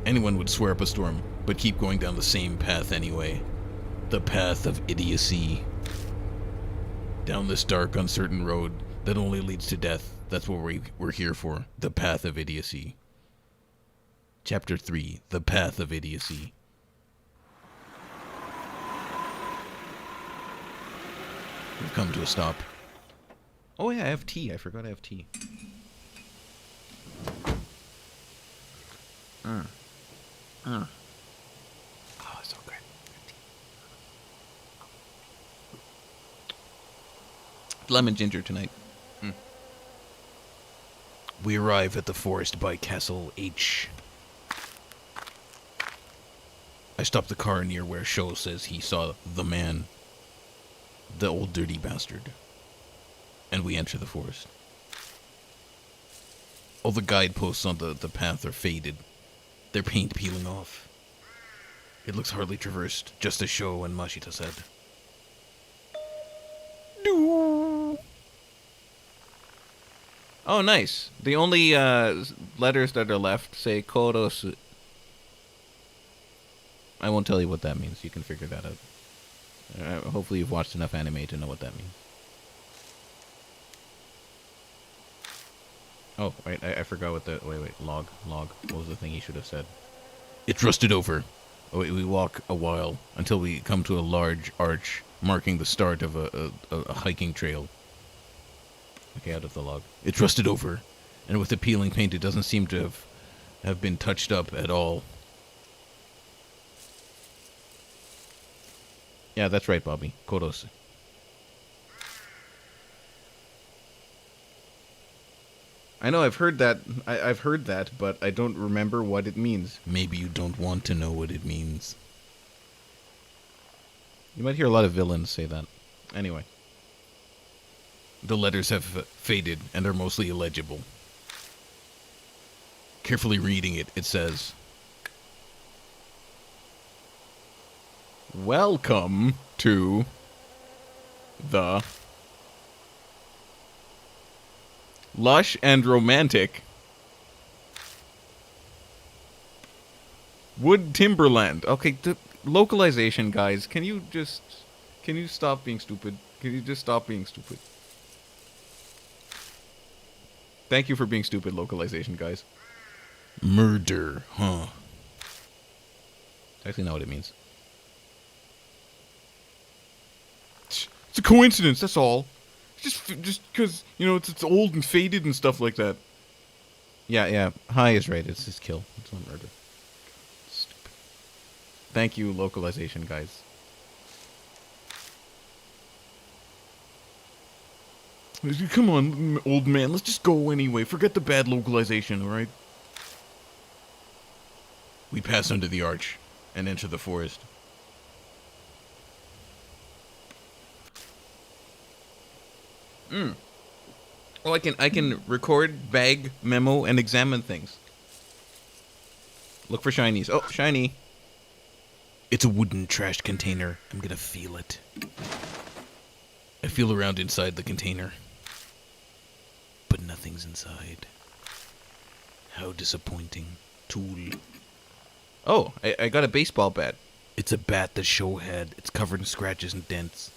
Anyone would swear up a storm, but keep going down the same path anyway. The path of idiocy. Down this dark, uncertain road that only leads to death. That's what we're here for. The path of idiocy. Chapter 3, The Path of Idiocy. We've come to a stop. Oh yeah, I have tea. I forgot I have tea. Oh, it's so good. Lemon ginger tonight. We arrive at the forest by Castle H. I stop the car near where Sho says he saw the man. The old dirty bastard. And we enter the forest. All the guideposts on the path are faded. Their paint peeling off. It looks hardly traversed, just as Sho and Mashita said. Oh, nice. The only letters that are left say Korosu. I won't tell you what that means. You can figure that out. Hopefully you've watched enough anime to know what that means. Oh, wait, I forgot what the... Wait, log. What was the thing he should have said? It's rusted over. Oh, wait, we walk a while until we come to a large arch marking the start of a hiking trail. Okay, out of the log. It's rusted over, and with the peeling paint it doesn't seem to have been touched up at all. Yeah, that's right, Bobby. Korosu. I know, I've heard that. I've heard that, but I don't remember what it means. Maybe you don't want to know what it means. You might hear a lot of villains say that. Anyway. The letters have faded and are mostly illegible. Carefully reading it, it says, Welcome to the Lush and romantic. Wood Timberland. Okay, localization, guys. Can you stop being stupid? Can you just stop being stupid? Thank you for being stupid, localization, guys. Murder, huh? That's actually not what it means. It's a coincidence, that's all. Just because, you know, it's old and faded and stuff like that. Yeah. High is right. It's just kill. It's not murder. Stupid. Thank you, localization, guys. Come on, old man. Let's just go anyway. Forget the bad localization, alright? We pass under the arch and enter the forest. Well, I can record, bag, memo, and examine things. Look for shinies. Oh, shiny. It's a wooden trash container. I'm gonna feel it. I feel around inside the container. But nothing's inside. How disappointing. Tool. Oh, I got a baseball bat. It's a bat that Sho had. It's covered in scratches and dents.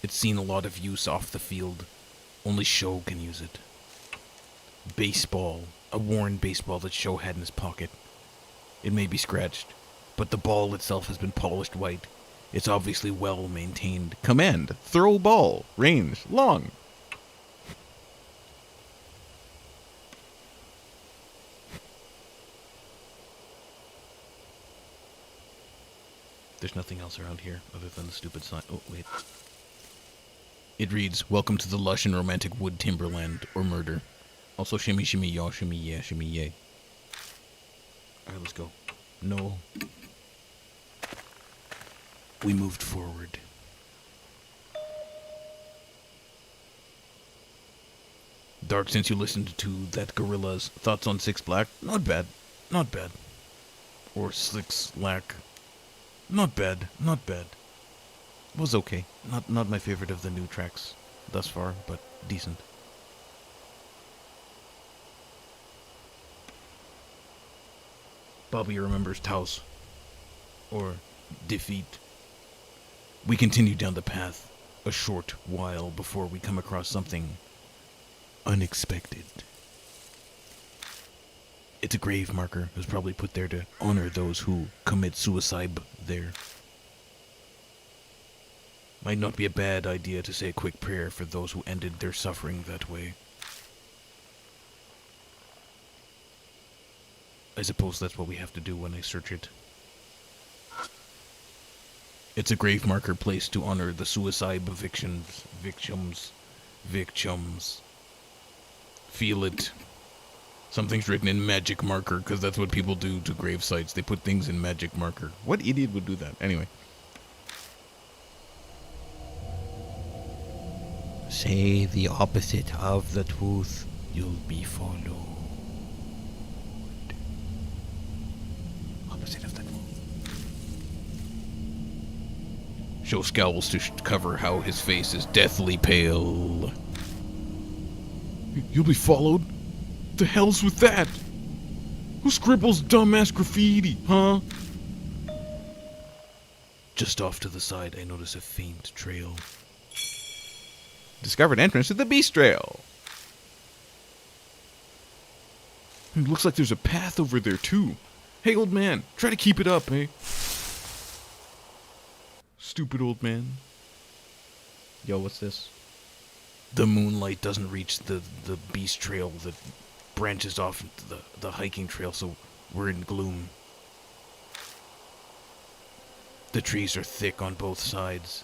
It's seen a lot of use off the field. Only Sho can use it. Baseball. A worn baseball that Sho had in his pocket. It may be scratched, but the ball itself has been polished white. It's obviously well maintained. Command. Throw ball. Range. Long. There's nothing else around here other than the stupid sign. Oh, wait. It reads, "Welcome to the lush and romantic wood timberland, or murder." Also, shimmy, shimmy, yaw, shimmy, yeah, shimmy, yay. Alright, let's go. No. We moved forward. Dark, since you listened to that Gorilla's thoughts on Six Black, not bad. Not bad. Or Six Lack. Not bad. Not bad. Was okay. Not my favorite of the new tracks thus far, but decent. Bobby remembers Taos. Or defeat. We continue down the path a short while before we come across something unexpected. It's a grave marker. It was probably put there to honor those who commit suicide there. Might not be a bad idea to say a quick prayer for those who ended their suffering that way. I suppose that's what we have to do when I search it. It's a grave marker placed to honor the suicide victims. Feel it. Something's written in magic marker, because that's what people do to grave sites. They put things in magic marker. What idiot would do that? Anyway. Say the opposite of the truth. You'll be followed. Opposite of the truth. Sho scowls to cover how his face is deathly pale. You'll be followed? The hell's with that? Who scribbles dumbass graffiti, huh? Just off to the side, I notice a faint trail. Discovered entrance to the Beast Trail. It looks like there's a path over there, too. Hey, old man, try to keep it up, eh? Stupid old man. Yo, what's this? The moonlight doesn't reach the beast trail that branches off into the hiking trail, so we're in gloom. The trees are thick on both sides.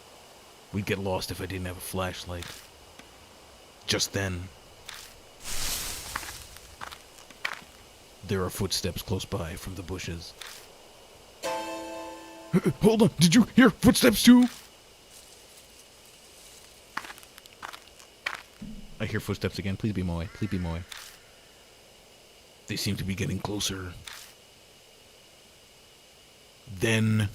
We'd get lost if I didn't have a flashlight. Just then, there are footsteps close by from the bushes. Hold on, did you hear footsteps too? I hear footsteps again. Please be Moe. Please be Moe. They seem to be getting closer. Then...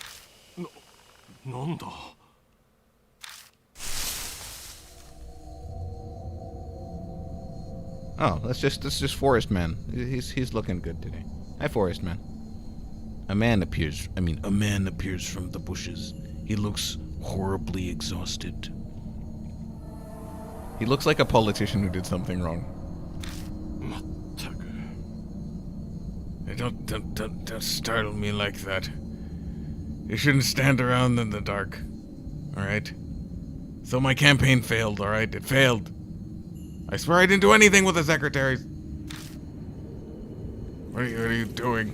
Oh, that's just Forest Man. He's looking good today. Hi, Forest Man. A man appears from the bushes. He looks horribly exhausted. He looks like a politician who did something wrong. Don't startle me like that. You shouldn't stand around in the dark. Alright? So my campaign failed, alright? It failed. I swear I didn't do anything with the secretaries. What are you doing?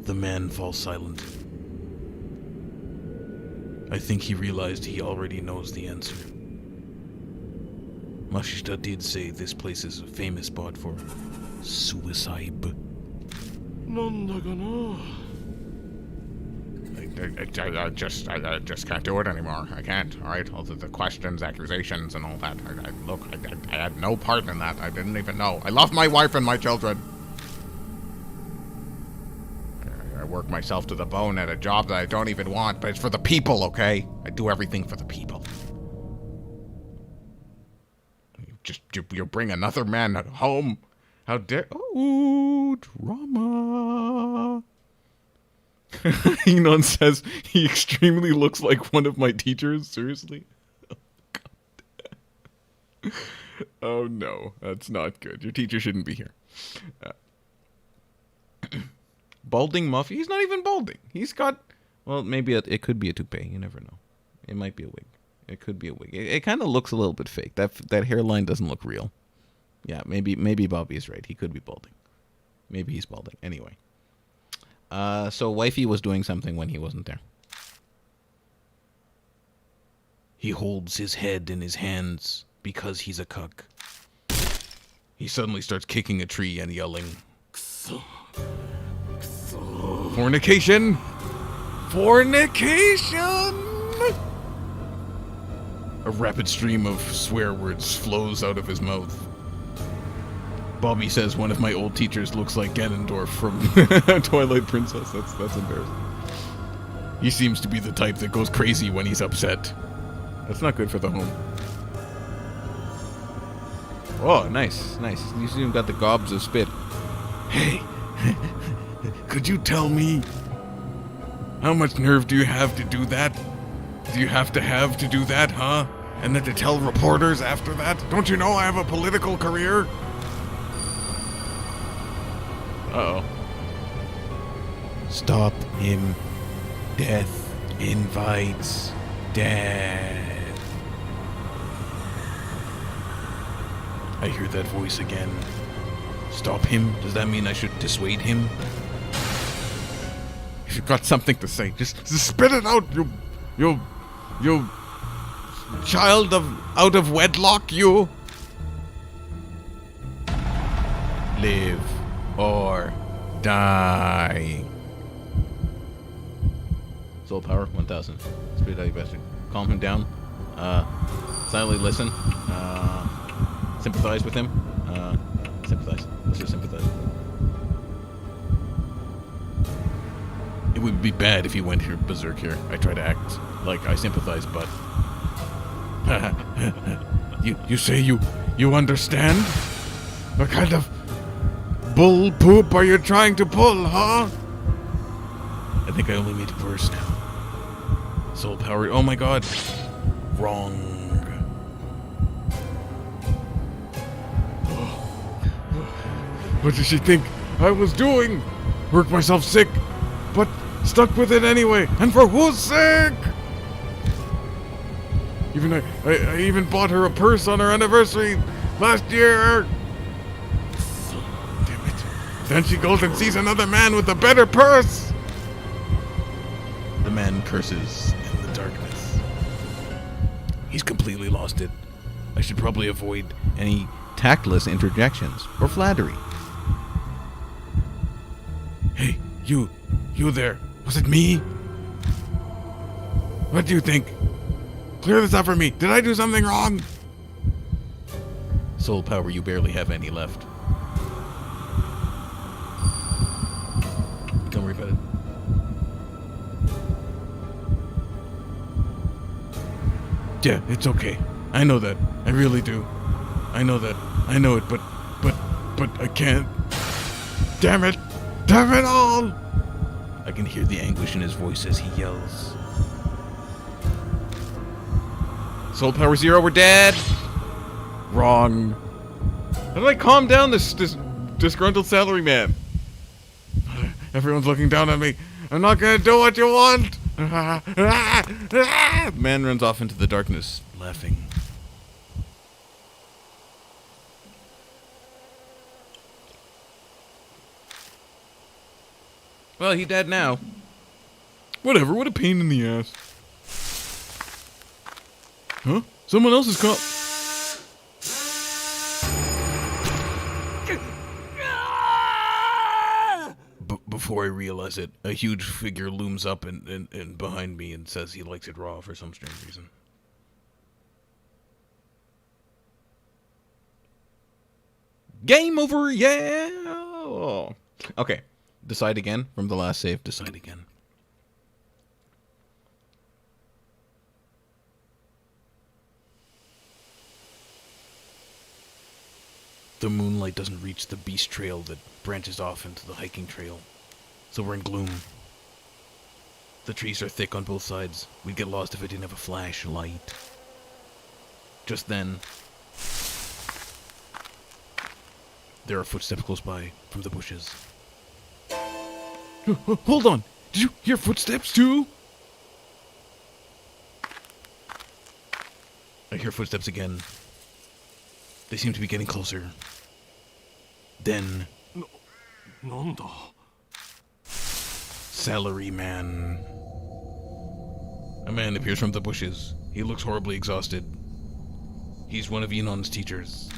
The man falls silent. I think he realized he already knows the answer. Mashita did say this place is a famous spot for suicide. I just can't do it anymore. I can't. All right, all the questions, accusations, and all that. I had no part in that. I didn't even know. I love my wife and my children. I work myself to the bone at a job that I don't even want, but it's for the people, okay? I do everything for the people. You bring another man home. How dare? Oh, drama. Enon says he extremely looks like one of my teachers. Seriously? Oh, God. Oh no, that's not good. Your teacher shouldn't be here. Balding Muffy? He's not even balding. He's got... Well, maybe it could be a toupee. You never know. It might be a wig. It could be a wig. It kind of looks a little bit fake. That hairline doesn't look real. Yeah, maybe Bobby is right. He could be balding. Maybe he's balding. Anyway. So Wifey was doing something when he wasn't there. He holds his head in his hands because he's a cuck. He suddenly starts kicking a tree and yelling, Fornication! Fornication! A rapid stream of swear words flows out of his mouth. Bobby says one of my old teachers looks like Ganondorf from Twilight Princess. That's embarrassing. He seems to be the type that goes crazy when he's upset. That's not good for the home. Oh, nice. You see him got the gobs of spit. Hey, could you tell me how much nerve do you have to do that? Do you have to do that, huh? And then to tell reporters after that? Don't you know I have a political career? Uh-oh. Stop him. Death invites death. I hear that voice again. Stop him? Does that mean I should dissuade him? If you've got something to say, just spit it out, you child out of wedlock, you. Live or die. Soul power 1000. Spit out your bastard. Calm him down. Silently listen. Sympathize with him. Sympathize. Let's just sympathize with him. It would be bad if he went here berserk here. I try to act like I sympathize, but... You say you understand? What kind of bull poop are you trying to pull, huh? I think I only made it worse now. Soul powered. Oh my god. Wrong. What did she think I was doing? Worked myself sick, but stuck with it anyway. And for whose sake? Even I even bought her a purse on her anniversary last year. Damn it. Then she goes and sees another man with a better purse. The man curses in the darkness. He's completely lost it. I should probably avoid Any tactless interjections or flattery. Hey, you there. Was it me? What do you think? Clear this up for me. Did I do something wrong? soul power. You barely have any left. Don't worry about it. Yeah, it's okay. I know that. I really do. I know that. I know it, but I can't. Damn it! Damn it all! I can hear the anguish in his voice as he yells. Soul Power Zero, we're dead! Wrong. How do I calm down this disgruntled salaryman? Everyone's looking down at me. I'm not gonna do what you want! Man runs off into the darkness, laughing. Well, he dead now. Whatever, what a pain in the ass. Huh? Someone else is caught. Before I realize it, a huge figure looms up and behind me and says he likes it raw for some strange reason. Game over, yeah! Okay, decide again from the last save. Decide again. The moonlight doesn't reach the beast trail that branches off into the hiking trail, so we're in gloom. The trees are thick on both sides. We'd get lost if I didn't have a flashlight. Just then, there are footsteps close by from the bushes. Hold on! Did you hear footsteps too? I hear footsteps again. They seem to be getting closer. Then... Salary man. A man appears from the bushes. He looks horribly exhausted. He's one of Enon's teachers.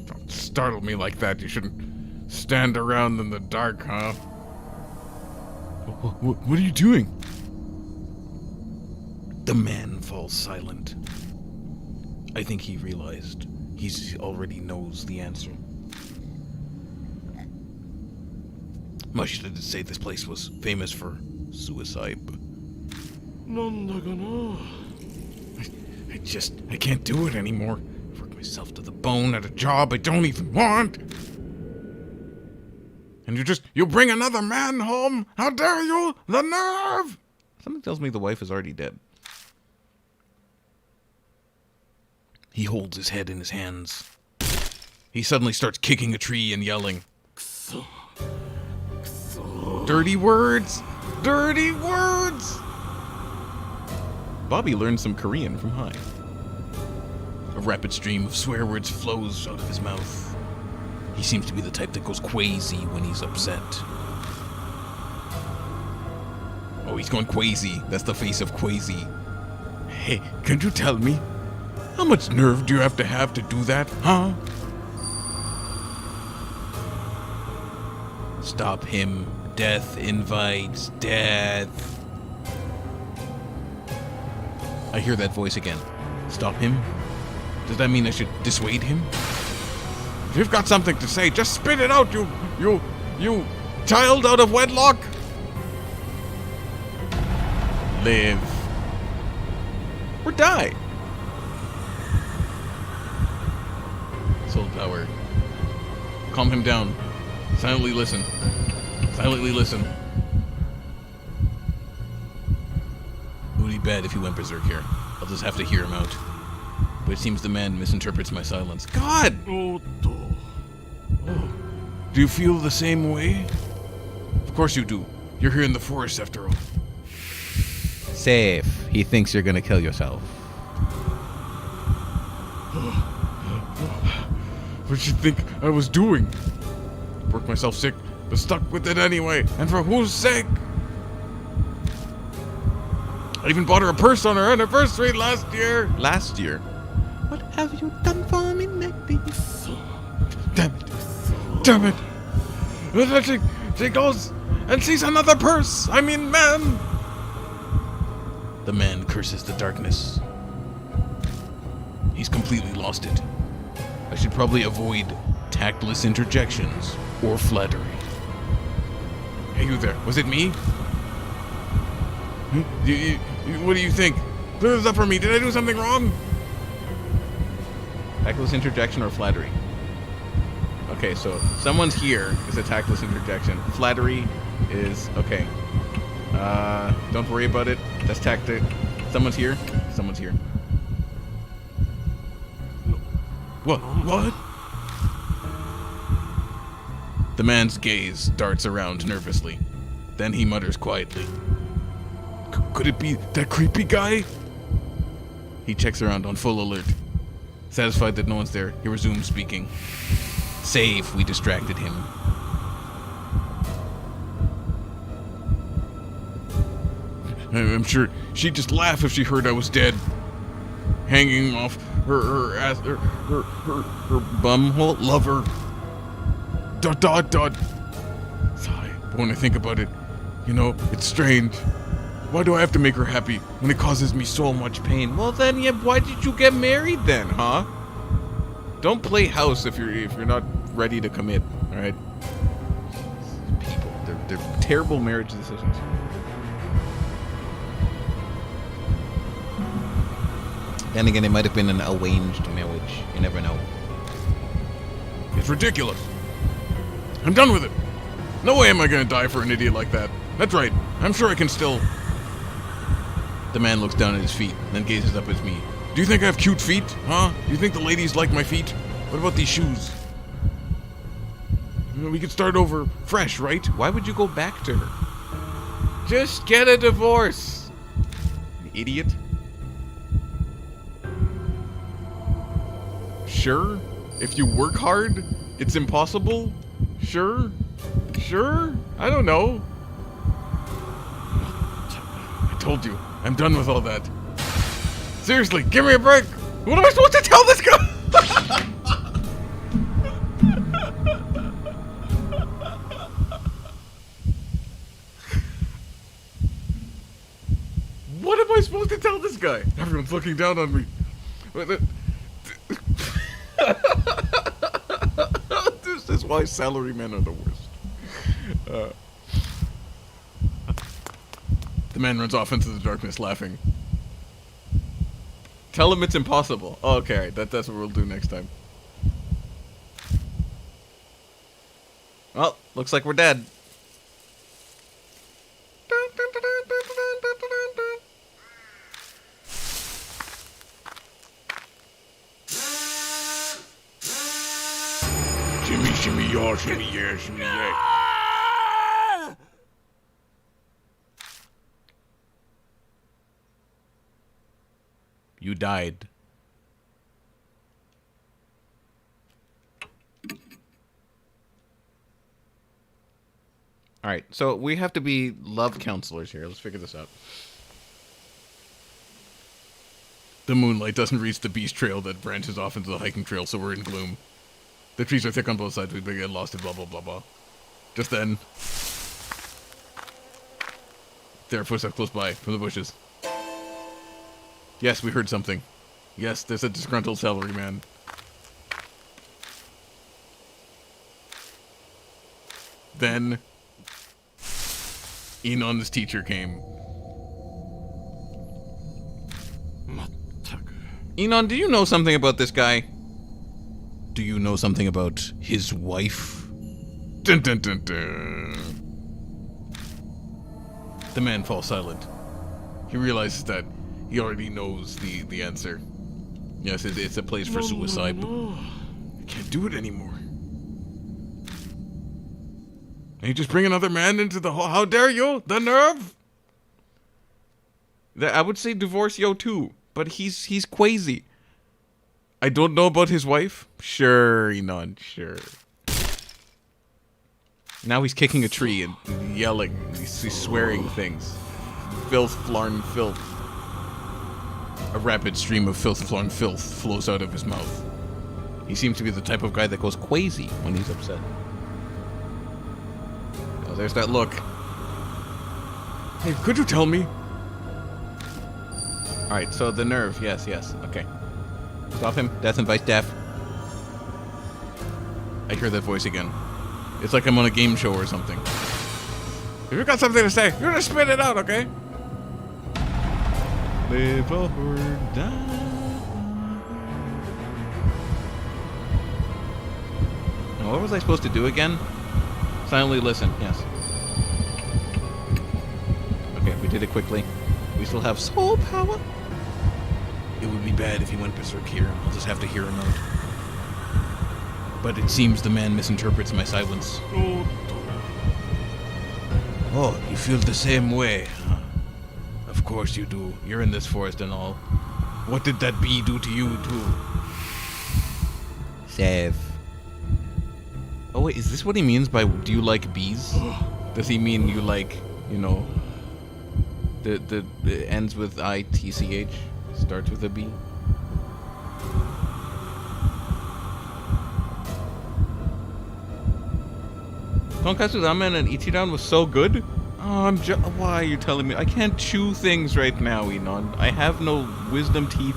Don't startle me like that. You shouldn't stand around in the dark, huh? What are you doing? The man falls silent. I think he realized he already knows the answer. Much did say this place was famous for suicide, but... I can't do it anymore. I've worked myself to the bone at a job I don't even want. And you bring another man home? How dare you? The nerve! Something tells me the wife is already dead. He holds his head in his hands. He suddenly starts kicking a tree and yelling. Dirty words! Dirty words! Bobby learned some Korean from Hai. A rapid stream of swear words flows out of his mouth. He seems to be the type that goes crazy when he's upset. Oh, he's going crazy. That's the face of crazy. Hey, can you tell me? How much nerve do you have to do that, huh? Stop him. Death invites death. I hear that voice again. Stop him? Does that mean I should dissuade him? If you've got something to say, just spit it out, you child out of wedlock. Live. Or die. Soul power. Calm him down. Silently listen. Silently listen. It would be bad if he went berserk here. I'll just have to hear him out. But it seems the man misinterprets my silence. God! Oh. Do you feel the same way? Of course you do. You're here in the forest after all. Safe. He thinks you're gonna kill yourself. What did you think I was doing? Worked myself sick, but stuck with it anyway. And for whose sake? I even bought her a purse on her anniversary last year. Last year? What have you done for me, Macbeth? Damn it. Damn it. And then she goes and sees another purse. I mean, man. The man curses the darkness. He's completely lost it. I should probably avoid tactless interjections or flattery. Hey, you there. Was it me? What do you think? Clear this up for me. Did I do something wrong? Tactless interjection or flattery? Okay, so someone's here is a tactless interjection. Flattery is okay. Don't worry about it. That's tactic. Someone's here. Someone's here. What? The man's gaze darts around nervously. Then he mutters quietly. Could it be that creepy guy? He checks around on full alert. Satisfied that no one's there, he resumes speaking. Save, we distracted him. I'm sure she'd just laugh if she heard I was dead. Hanging off her ass, her bumhole. Love her. ... Sigh. But when I think about it, you know, it's strange. Why do I have to make her happy when it causes me so much pain? Well then, yeah, why did you get married then, huh? Don't play house if you're not ready to commit, alright? People, they're terrible marriage decisions. Then again, it might have been an arranged marriage. You never know. It's ridiculous. I'm done with it. No way am I gonna die for an idiot like that. That's right. I'm sure I can still... The man looks down at his feet, then gazes up at me. Do you think I have cute feet, huh? Do you think the ladies like my feet? What about these shoes? You know, we could start over fresh, right? Why would you go back to her? Just get a divorce. You idiot. Sure. If you work hard, it's impossible. Sure. I don't know. I told you, I'm done with all that. Seriously, give me a break. What am I supposed to tell this guy? What am I supposed to tell this guy? Everyone's looking down on me. This is why salarymen are the worst. The man runs off into the darkness, laughing. Tell him it's impossible. Oh, okay, all right. That's what we'll do next time. Well, looks like we're dead. Shimmy, shimmy, yaw, shimmy, yeah, shimmy, yeah. You died. Alright, so we have to be love counselors here. Let's figure this out. The moonlight doesn't reach the beast trail that branches off into the hiking trail, so we're in gloom. The trees are thick on both sides, we get lost in blah blah blah blah. Just then, there are footsteps close by, from the bushes. Yes, we heard something. Yes, there's a disgruntled salaryman. Then, Enon's teacher came. Enon, do you know something about this guy? Do you know something about his wife? Dun dun dun dun. The man falls silent. He realizes that he already knows the answer. Yes, it's a place for suicide, but I can't do it anymore. And you just bring another man into the hall? How dare you? The nerve! I would say divorce Yo too, but he's crazy. I don't know about his wife. Sure, Enon, sure. Now he's kicking a tree and yelling. He's swearing things. Filth, flarn, filth. A rapid stream of filth, flarn, filth flows out of his mouth. He seems to be the type of guy that goes crazy when he's upset. Oh, there's that look. Hey, could you tell me? Alright, so the nerve. Yes, okay. Stop him. Death and vice death. I hear that voice again. It's like I'm on a game show or something. If you've got something to say, you're gonna spit it out, okay? Live or die. Now, what was I supposed to do again? Silently listen, yes. Okay, we did it quickly. We still have soul power. It would be bad if he went berserk here. I'll just have to hear him out. But it seems the man misinterprets my silence. Oh, you feel the same way, huh? Of course you do. You're in this forest and all. What did that bee do to you, too? Save. Oh wait, is this what he means by do you like bees? Does he mean you like, you know, the it ends with ITCH, starts with a B? Tonkatsu ramen and Ichiran was so good? Oh, why are you telling me? I can't chew things right now, Enon. I have no wisdom teeth.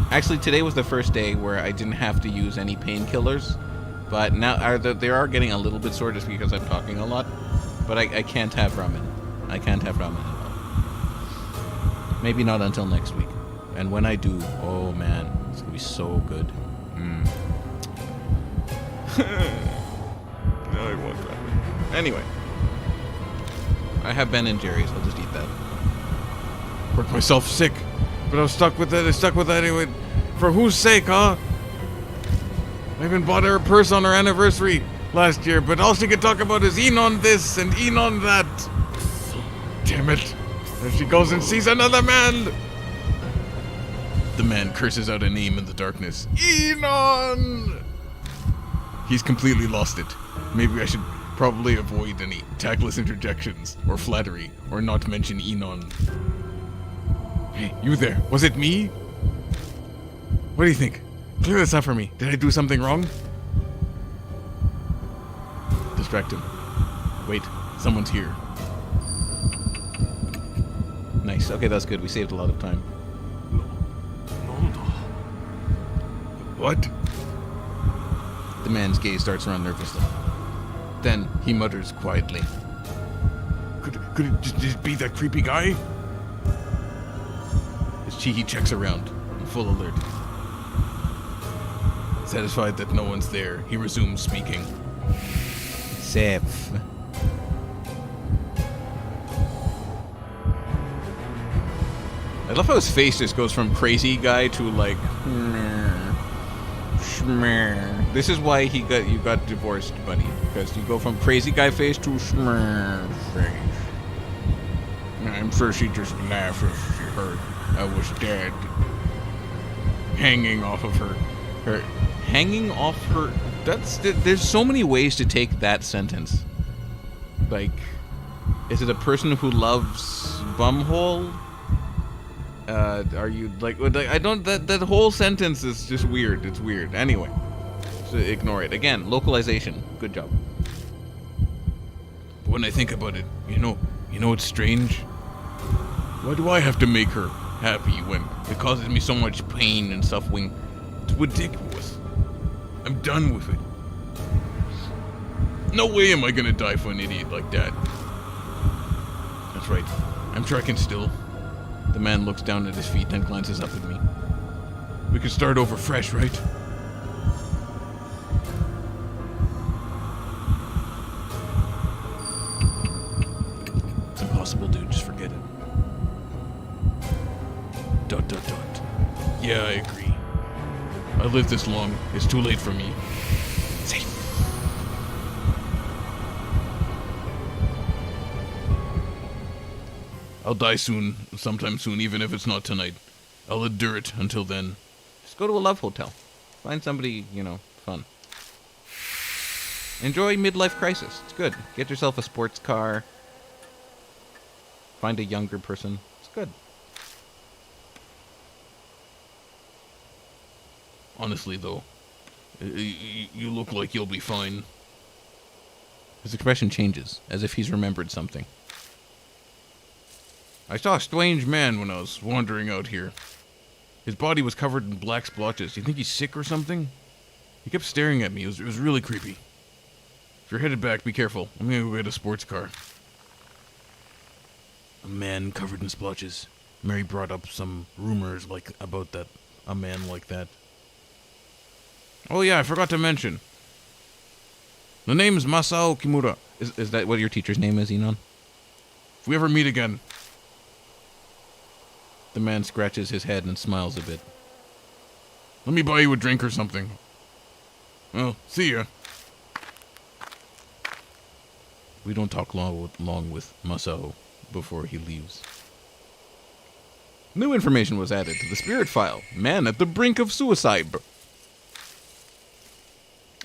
Actually, today was the first day where I didn't have to use any painkillers. But now they are getting a little bit sore just because I'm talking a lot. But I can't have ramen. I can't have ramen at all. Maybe not until next week. And when I do, oh man, it's going to be so good. Now I want ramen. Anyway. I have Ben and Jerry's. I'll just eat that. Worked myself sick, but I was stuck with it. I stuck with that anyway. For whose sake, huh? I even bought her a purse on her anniversary last year, but all she could talk about is Enon this and Enon that. Damn it. There she goes and sees another man. The man curses out a name in the darkness. Enon! He's completely lost it. Maybe I should probably avoid any tactless interjections or flattery or not mention Enon. Hey, you there. Was it me? What do you think? Clear this up for me. Did I do something wrong? Distract him. Wait, someone's here. Nice. Okay, that's good. We saved a lot of time. What? The man's gaze starts around nervously. Then he mutters quietly. Could it just be that creepy guy? His Chihi checks around, in full alert. Satisfied that no one's there, he resumes speaking. Safe. I love how his face just goes from crazy guy to like schmeh. This is why you got divorced, buddy. Because you go from crazy guy face to schmeh face. I'm sure she just laughed if she heard I was dead. Hanging off of her. Hanging off her. There's so many ways to take that sentence. Like, is it a person who loves bumhole? Are you like I don't that whole sentence is just weird. It's weird. Anyway, so ignore it. Again, localization. Good job. But when I think about it, you know what's strange? Why do I have to make her happy when it causes me so much pain and suffering? It's ridiculous. I'm done with it. No way am I gonna die for an idiot like that. That's right. I'm sure I can still. The man looks down at his feet and glances up at me. We can start over fresh, right? It's impossible, dude. Just forget it. ... Yeah, I agree. I lived this long. It's too late for me. Safe. I'll die soon, sometime soon, even if it's not tonight. I'll endure it until then. Just go to a love hotel. Find somebody, fun. Enjoy midlife crisis. It's good. Get yourself a sports car. Find a younger person. It's good. Honestly, though, you look like you'll be fine. His expression changes, as if he's remembered something. I saw a strange man when I was wandering out here. His body was covered in black splotches. Do you think he's sick or something? He kept staring at me. It was really creepy. If you're headed back, be careful. I'm gonna go get a sports car. A man covered in splotches. Mary brought up some rumors about that. A man like that. Oh yeah, I forgot to mention. The name's Masao Kimura. Is that what your teacher's name is, Enon? If we ever meet again, The man scratches his head and smiles a bit. let me buy you a drink or something. Well, see ya. We don't talk long with Masao before he leaves. New information was added to the spirit file. Man at the brink of suicide.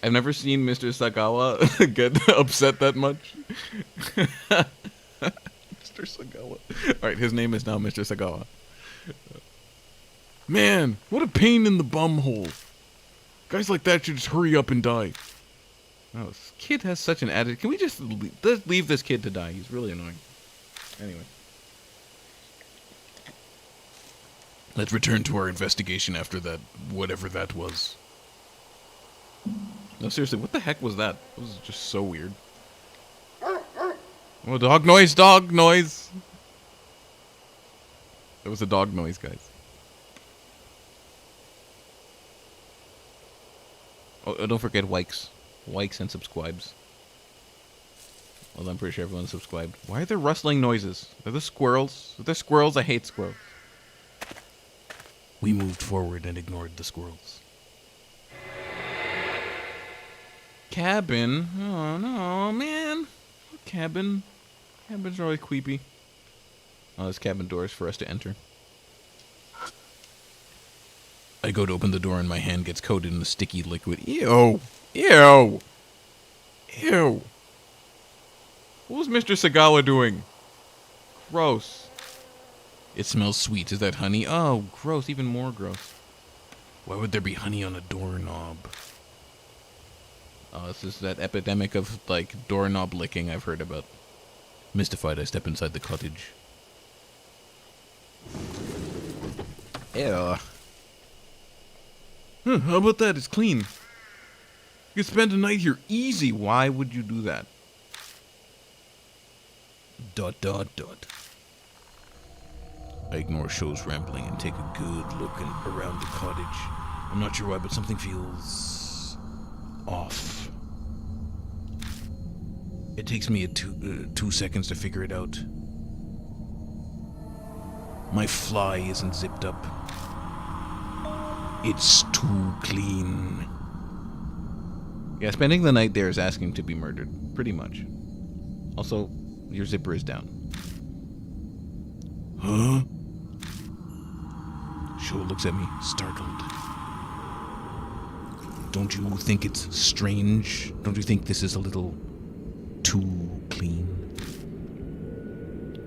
I've never seen Mr. Sagawa get upset that much. Mr. Sagawa. Alright, his name is now Mr. Sagawa. Man, what a pain in the bum hole. Guys like that should just hurry up and die. Oh, this kid has such an attitude. Can we just leave this kid to die? He's really annoying. Anyway. Let's return to our investigation after that, whatever that was. No, seriously, what the heck was that? It was just so weird. Oh, dog noise, dog noise! That was a dog noise, guys. Oh, don't forget Wikes. Wikes and subscribes. Well, I'm pretty sure everyone's subscribed. Why are there rustling noises? Are there squirrels? Are there squirrels? I hate squirrels. We moved forward and ignored the squirrels. Cabin? Oh, no, man. Cabin. Cabin's really creepy. Oh, there's cabin doors for us to enter. I go to open the door and my hand gets coated in a sticky liquid. Ew! Ew! Ew! What was Mr. Sagawa doing? Gross. It smells sweet. Is that honey? Oh, gross. Even more gross. Why would there be honey on a doorknob? Oh, this is that epidemic of, like, doorknob licking I've heard about. Mystified, I step inside the cottage. Ew. Huh, how about that? It's clean. You can spend a night here easy. Why would you do that? ... I ignore Sho's rambling and take a good look around the cottage. I'm not sure why, but something feels off. It takes me 2 seconds to figure it out. My fly isn't zipped up. It's too clean. Yeah, spending the night there is asking to be murdered. Pretty much. Also, your zipper is down. Huh? Sho looks at me, startled. Don't you think it's strange? Don't you think this is a little too clean?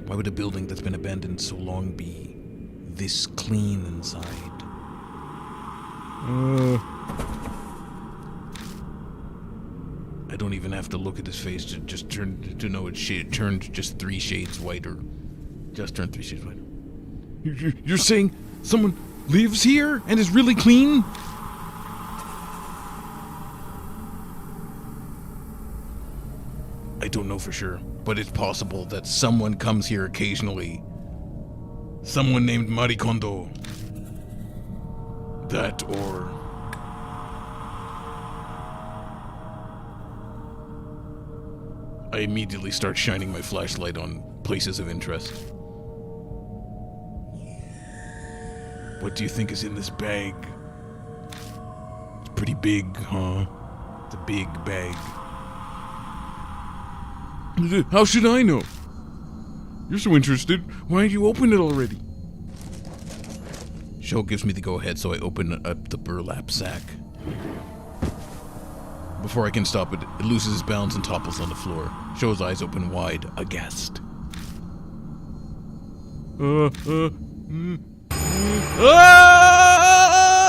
Why would a building that's been abandoned so long be this clean inside? I don't even have to look at his face to just turn to know it turned just 3 shades whiter. Just turned 3 shades whiter. You're saying someone lives here and is really clean? I don't know for sure, but it's possible that someone comes here occasionally. Someone named Marikondo. That or... I immediately start shining my flashlight on places of interest. What do you think is in this bag? It's pretty big, huh? It's a big bag. How should I know? You're so interested. Why didn't you open it already? Sho gives me the go-ahead, so I open up the burlap sack. Before I can stop it, it loses its balance and topples on the floor. Sho's eyes open wide, aghast.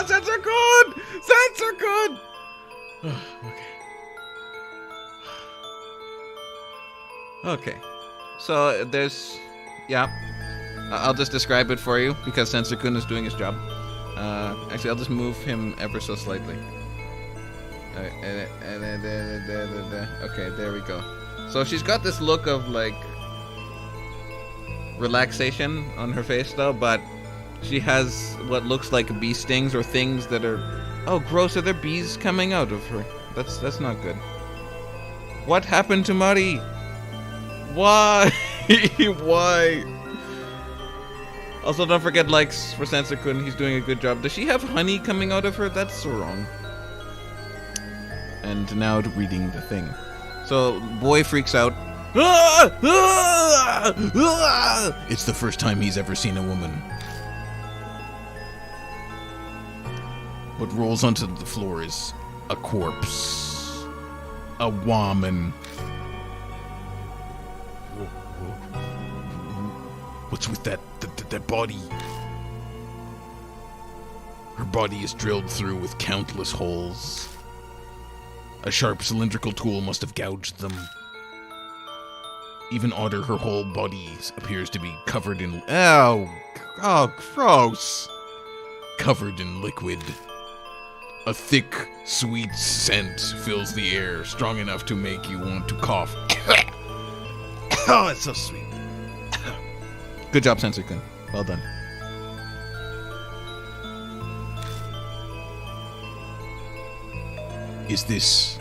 Sense are good! Sense are good! Okay. So there's... Yeah. I'll just describe it for you, because Sensor-kun is doing his job. Actually, I'll just move him ever so slightly. Okay, there we go. So she's got this look of, like, relaxation on her face, though, but she has what looks like bee stings or things that are... Oh, gross, are there bees coming out of her? That's not good. What happened to Mari? Why? Why? Also, don't forget likes for Sansa-kun. He's doing a good job. Does she have honey coming out of her? That's so wrong. And now reading the thing. So, boy freaks out. Ah! Ah! Ah! It's the first time he's ever seen a woman. What rolls onto the floor is a corpse. A woman. What's with that body? Her body is drilled through with countless holes. A sharp cylindrical tool must have gouged them. Even odder, her whole body appears to be covered in... Oh, gross. Covered in liquid. A thick, sweet scent fills the air, strong enough to make you want to cough. Oh, it's so sweet. Good job, Sansa-kun. Well done. Is this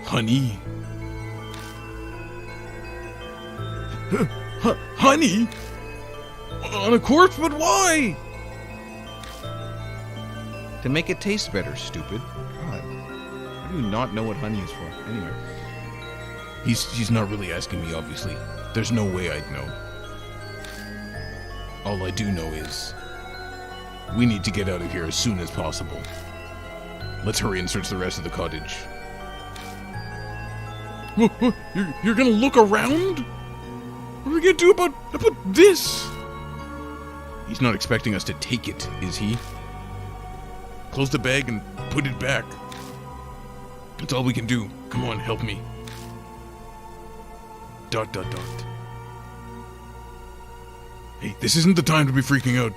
honey? Honey? On a corpse? But why? To make it taste better, stupid. God. How do you not know what honey is for? Anyway. He's not really asking me, obviously. There's no way I'd know. All I do know is we need to get out of here as soon as possible. Let's hurry and search the rest of the cottage. You're gonna look around? What are we gonna do about this? He's not expecting us to take it, is he? Close the bag and put it back. That's all we can do. Come on, help me. ... Hey, this isn't the time to be freaking out.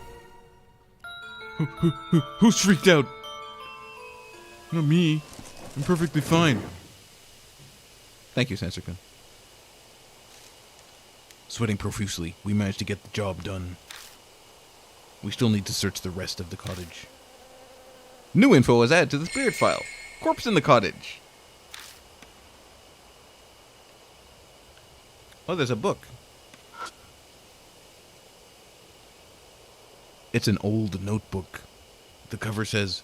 Who's freaked out? Not me. I'm perfectly fine. Thank you, Sansa-kun. Sweating profusely, we managed to get the job done. We still need to search the rest of the cottage. New info was added to the spirit file. Corpse in the cottage. Oh, there's a book. It's an old notebook. The cover says,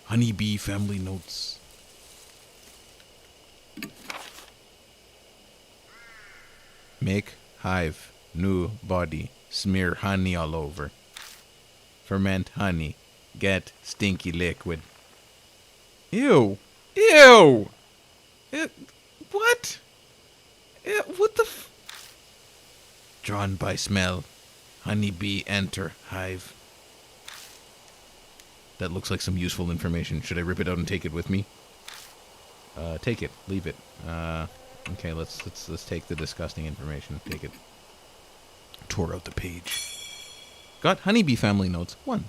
Honeybee Family Notes. Make hive, new body, smear honey all over. Ferment honey, get stinky liquid. Ew. Ew. What? What the Drawn by smell, honeybee enter hive. That looks like some useful information. Should I rip it out and take it with me? Take it. Leave it. Okay, let's take the disgusting information. Take it. Tore out the page. Got honeybee family notes. 1.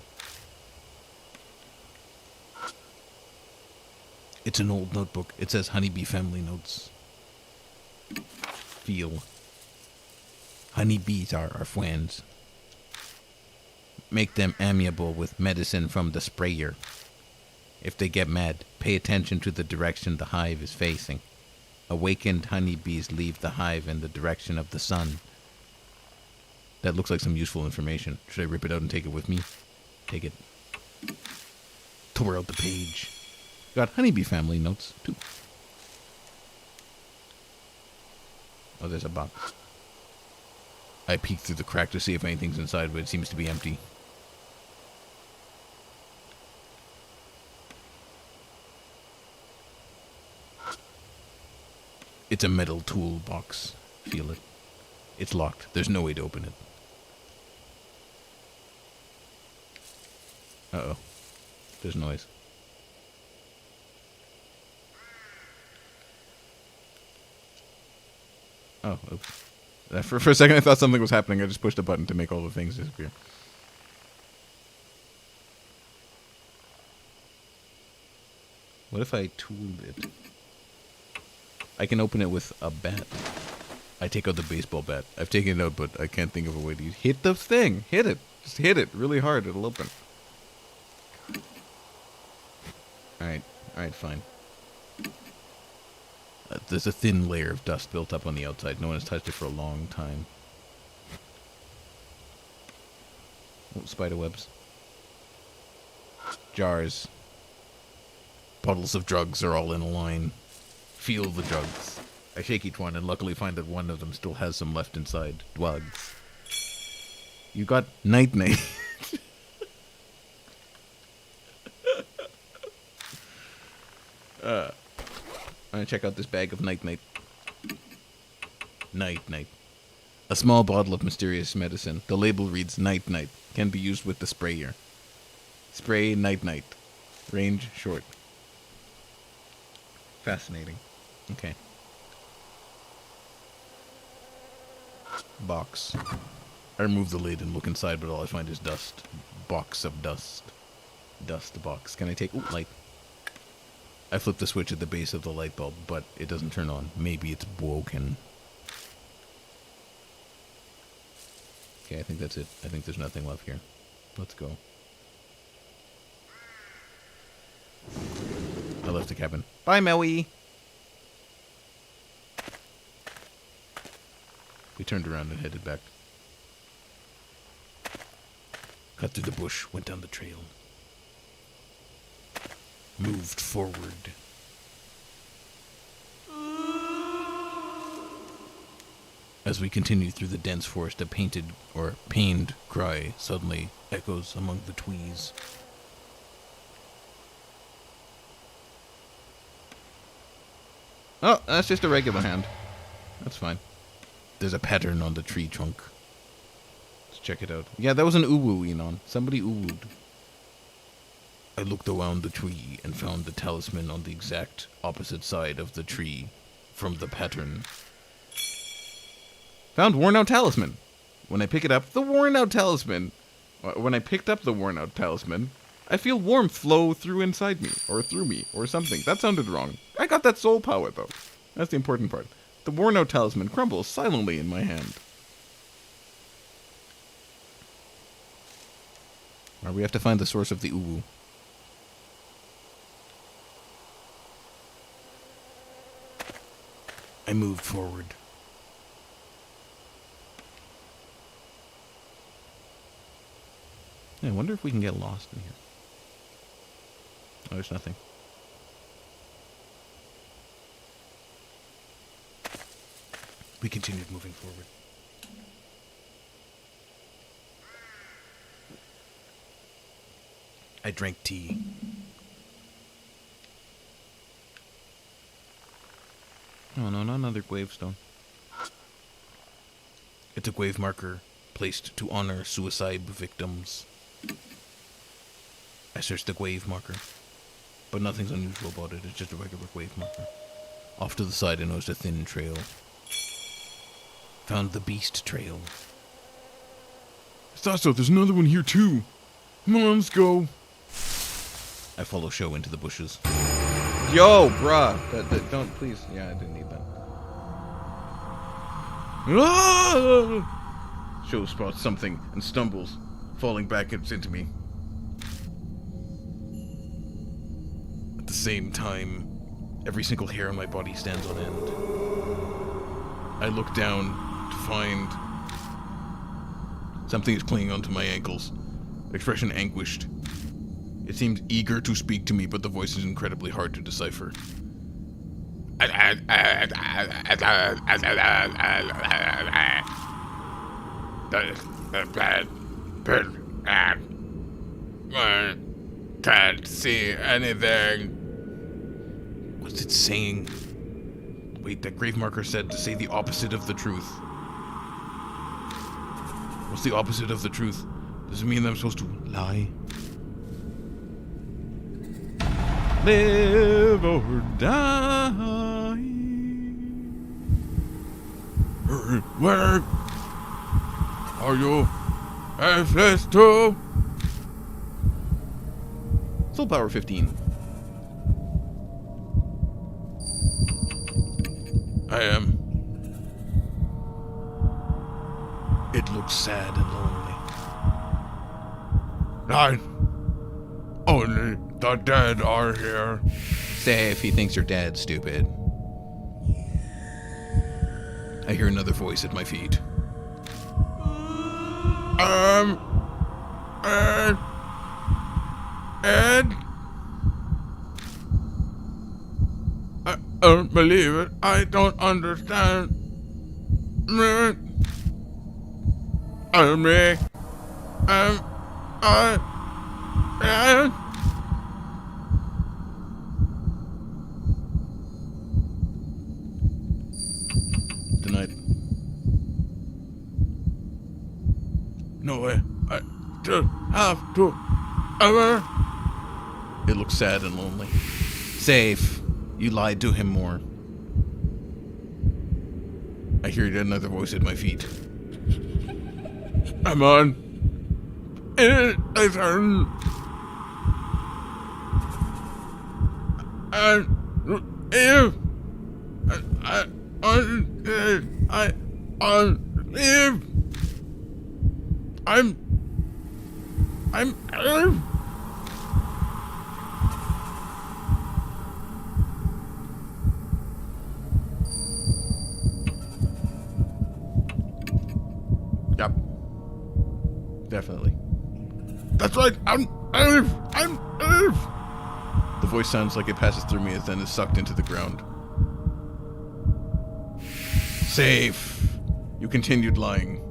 It's an old notebook. It says Honeybee Family Notes. Feel. Honeybees are our friends. Make them amiable with medicine from the sprayer. If they get mad, pay attention to the direction the hive is facing. Awakened honeybees leave the hive in the direction of the sun. That looks like some useful information. Should I rip it out and take it with me? Take it. Tore out the page. Got honeybee family notes, 2. Oh, there's a box. I peeked through the crack to see if anything's inside, but it seems to be empty. It's a metal toolbox. Feel it. It's locked. There's no way to open it. Uh-oh. There's noise. Oh, oops. For a second I thought something was happening. I just pushed a button to make all the things disappear. What if I tooled it? I can open it with a bat. I take out the baseball bat. I've taken it out, but I can't think of a way to use. Hit the thing. Hit it. Just hit it really hard. It'll open. Alright. Alright, fine. There's a thin layer of dust built up on the outside. No one has touched it for a long time. Oh, spider webs. Jars. Bottles of drugs are all in a line. Feel the drugs. I shake each one and luckily find that one of them still has some left inside. Drugs. You got night night. I'm gonna check out this bag of night night. Night night. A small bottle of mysterious medicine. The label reads night night. Can be used with the sprayer. Spray night night. Range short. Fascinating. Okay. Box. I remove the lid and look inside, but all I find is dust. Box of dust. Dust box. Can I take... Ooh, light. I flip the switch at the base of the light bulb, but it doesn't turn on. Maybe it's broken. Okay, I think that's it. I think there's nothing left here. Let's go. I left the cabin. Bye, Maui! We turned around and headed back. Cut through the bush, went down the trail. Moved forward. As we continued through the dense forest, a pained cry suddenly echoes among the trees. Oh, that's just a regular hand. That's fine. There's a pattern on the tree trunk. Let's check it out. Yeah, that was an uwu, Enon. Somebody uwu'd. I looked around the tree and found the talisman on the exact opposite side of the tree from the pattern. Found worn out talisman. When I pick it up, the worn out talisman. When I picked up the worn out talisman, I feel warmth flow through inside me, or through me, or something. That sounded wrong. I got that soul power, though. That's the important part. The worn out talisman crumbles silently in my hand. Right, we have to find the source of the uwu. I moved forward. I wonder if we can get lost in here. Oh, there's nothing. We continued moving forward. I drank tea. Oh no, not another gravestone. It's a grave marker placed to honor suicide victims. I searched the grave marker, but nothing's unusual about it. It's just a regular grave marker. Off to the side, I noticed a thin trail. Found the beast trail. I thought so. There's another one here too. Come on, let's go. I follow Sho into the bushes. Yo, bruh! Don't, please. Yeah, I didn't need that. Ah! Sho spots something and stumbles, falling back into me. At the same time, every single hair on my body stands on end. I look down to find something is clinging onto my ankles. Expression anguished. It seems eager to speak to me, but the voice is incredibly hard to decipher. Can't see anything. What's it saying? Wait, that grave marker said to say the opposite of the truth. What's the opposite of the truth? Does it mean that I'm supposed to lie? Live or die. Where are you? F2? Soul power 15. I am. It looks sad and lonely. Only the dead are here. Say if he thinks you're dead, stupid. I hear another voice at my feet. Ed? I don't believe it. I don't understand. Me. Denied. No way. I just have to ever. It looks sad and lonely. Safe. You lied to him more. I hear another voice at my feet. I'm on. It is turn. And if I leave, I'm Yep. Definitely. That's right. I'm The voice sounds like it passes through me and then is sucked into the ground. Safe. You continued lying.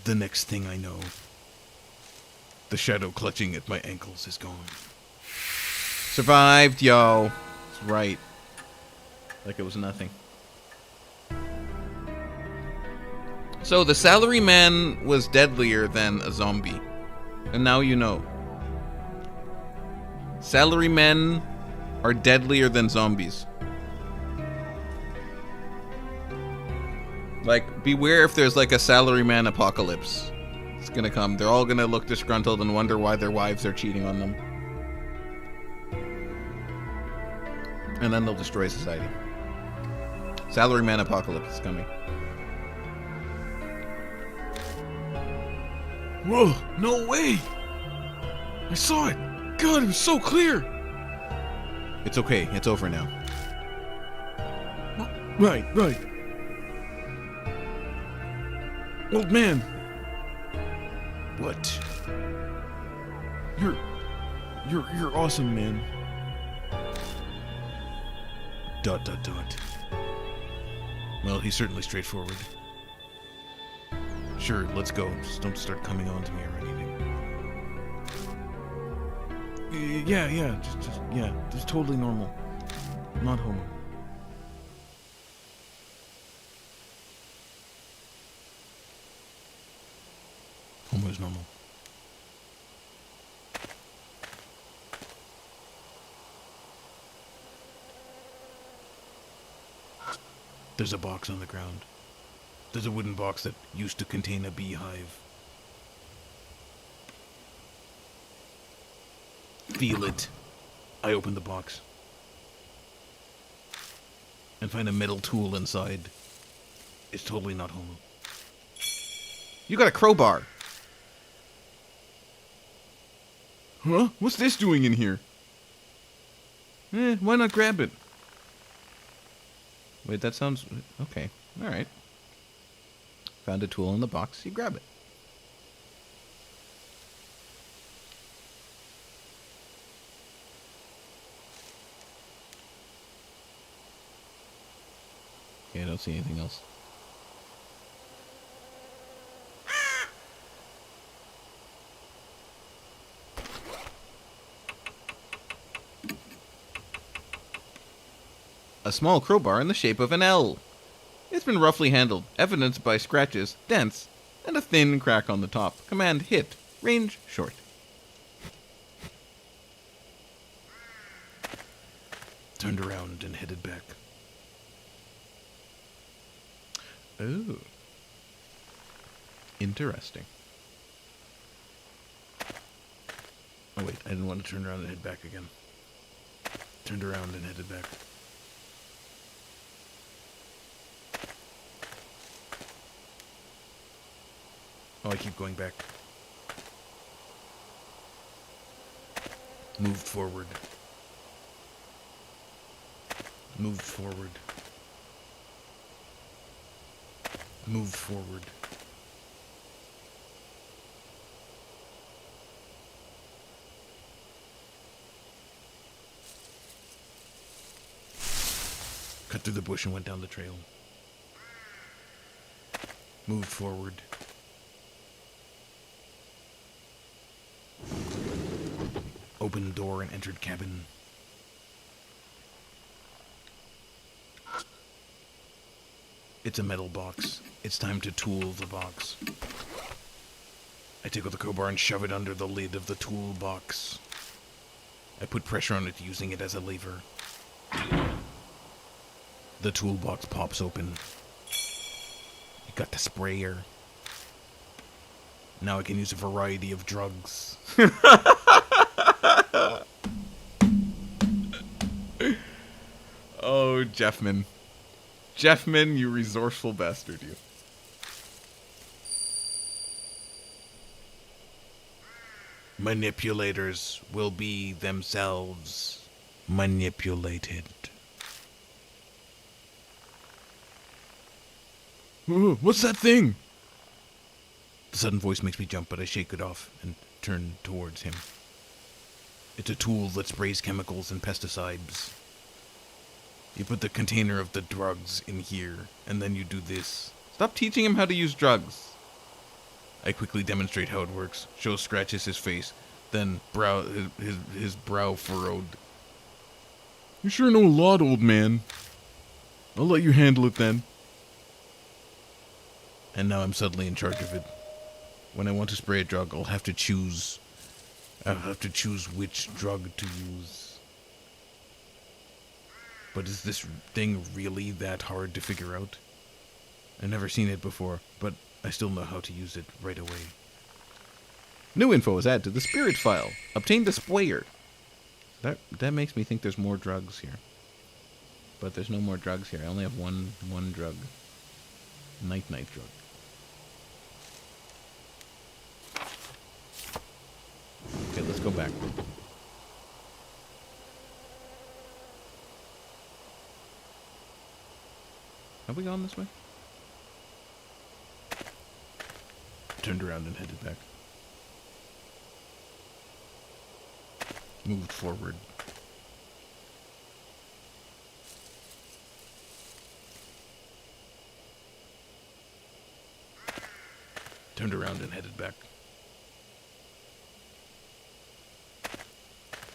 The next thing I know, the shadow clutching at my ankles is gone. Survived, yo. That's right. Like it was nothing. So the salaryman was deadlier than a zombie. And now you know. Salarymen are deadlier than zombies. Like, beware if there's like a salaryman apocalypse. It's gonna come. They're all gonna look disgruntled and wonder why their wives are cheating on them. And then they'll destroy society. Salaryman apocalypse is coming. Whoa, no way! I saw it! God, it was so clear! It's okay. It's over now. Right. Old man, What? you're awesome, man. ... Well, he's certainly straightforward. Sure, let's go. Just don't start coming on to me or anything. Yeah, just totally normal. Not homo. Homo is normal. There's a box on the ground. There's a wooden box that used to contain a beehive. Feel it. I open the box and find a metal tool inside. It's totally not homo. You got a crowbar. Huh? What's this doing in here? Why not grab it? Wait, that sounds... Okay, alright. Found a tool in the box, you grab it. Okay, I don't see anything else. A small crowbar in the shape of an L. It's been roughly handled, evidenced by scratches, dents, and a thin crack on the top. Command hit. Range short. Turned around and headed back. Oh. Interesting. Oh wait, I didn't want to turn around and head back again. Turned around and headed back. Oh, I keep going back. Moved forward. Moved forward. Moved forward. Cut through the bush and went down the trail. Moved forward. Opened door and entered cabin. It's a metal box. It's time to tool the box. I take out the crowbar and shove it under the lid of the tool box. I put pressure on it using it as a lever. The toolbox pops open. You got the sprayer. Now I can use a variety of drugs. Oh, Jeffman. Jeffman, you resourceful bastard, you. Manipulators will be themselves manipulated. What's that thing? The sudden voice makes me jump, but I shake it off and turn towards him. It's a tool that sprays chemicals and pesticides. You put the container of the drugs in here, and then you do this. Stop teaching him how to use drugs. I quickly demonstrate how it works. Sho scratches his face, then his brow furrowed. You sure know a lot, old man. I'll let you handle it then. And now I'm suddenly in charge of it. When I want to spray a drug, I'll have to choose which drug to use. But is this thing really that hard to figure out? I've never seen it before, but I still know how to use it right away. New info is added to the spirit file. Obtain the sprayer. That makes me think there's more drugs here. But there's no more drugs here. I only have one drug. Night drug. Okay, let's go back. Have we gone this way? Turned around and headed back. Moved forward. Turned around and headed back.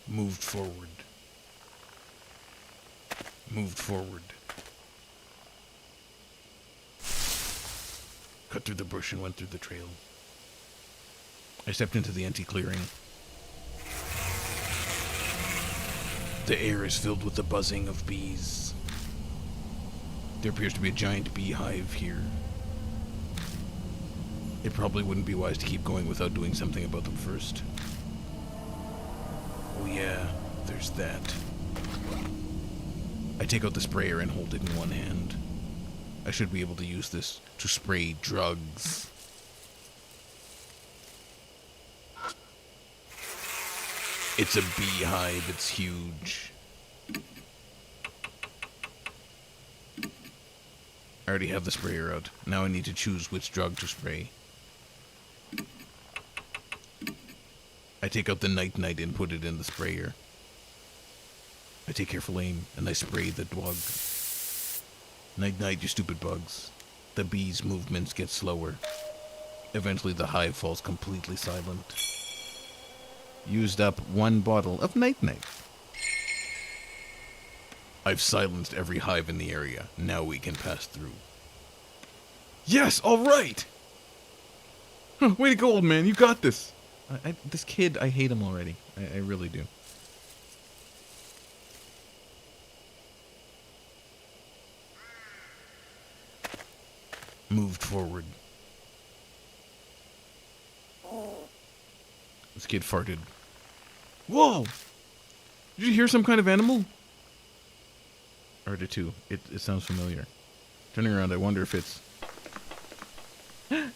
Moved forward. Moved forward. Cut through the bush and went through the trail. I stepped into the empty clearing. The air is filled with the buzzing of bees. There appears to be a giant beehive here. It probably wouldn't be wise to keep going without doing something about them first. Oh yeah, there's that. I take out the sprayer and hold it in one hand. I should be able to use this to spray drugs. It's a beehive, it's huge. I already have the sprayer out. Now I need to choose which drug to spray. I take out the night and put it in the sprayer. I take careful aim and I spray the drug. Night, you stupid bugs. The bees' movements get slower. Eventually the hive falls completely silent. Used up one bottle of night. I've silenced every hive in the area. Now we can pass through. Yes, all right. Huh, way to go, old man. You got this. This kid, I hate him already. I really do. Moved forward. This kid farted. Whoa! Did you hear some kind of animal? Or did two. It sounds familiar. Turning around, I wonder if it's...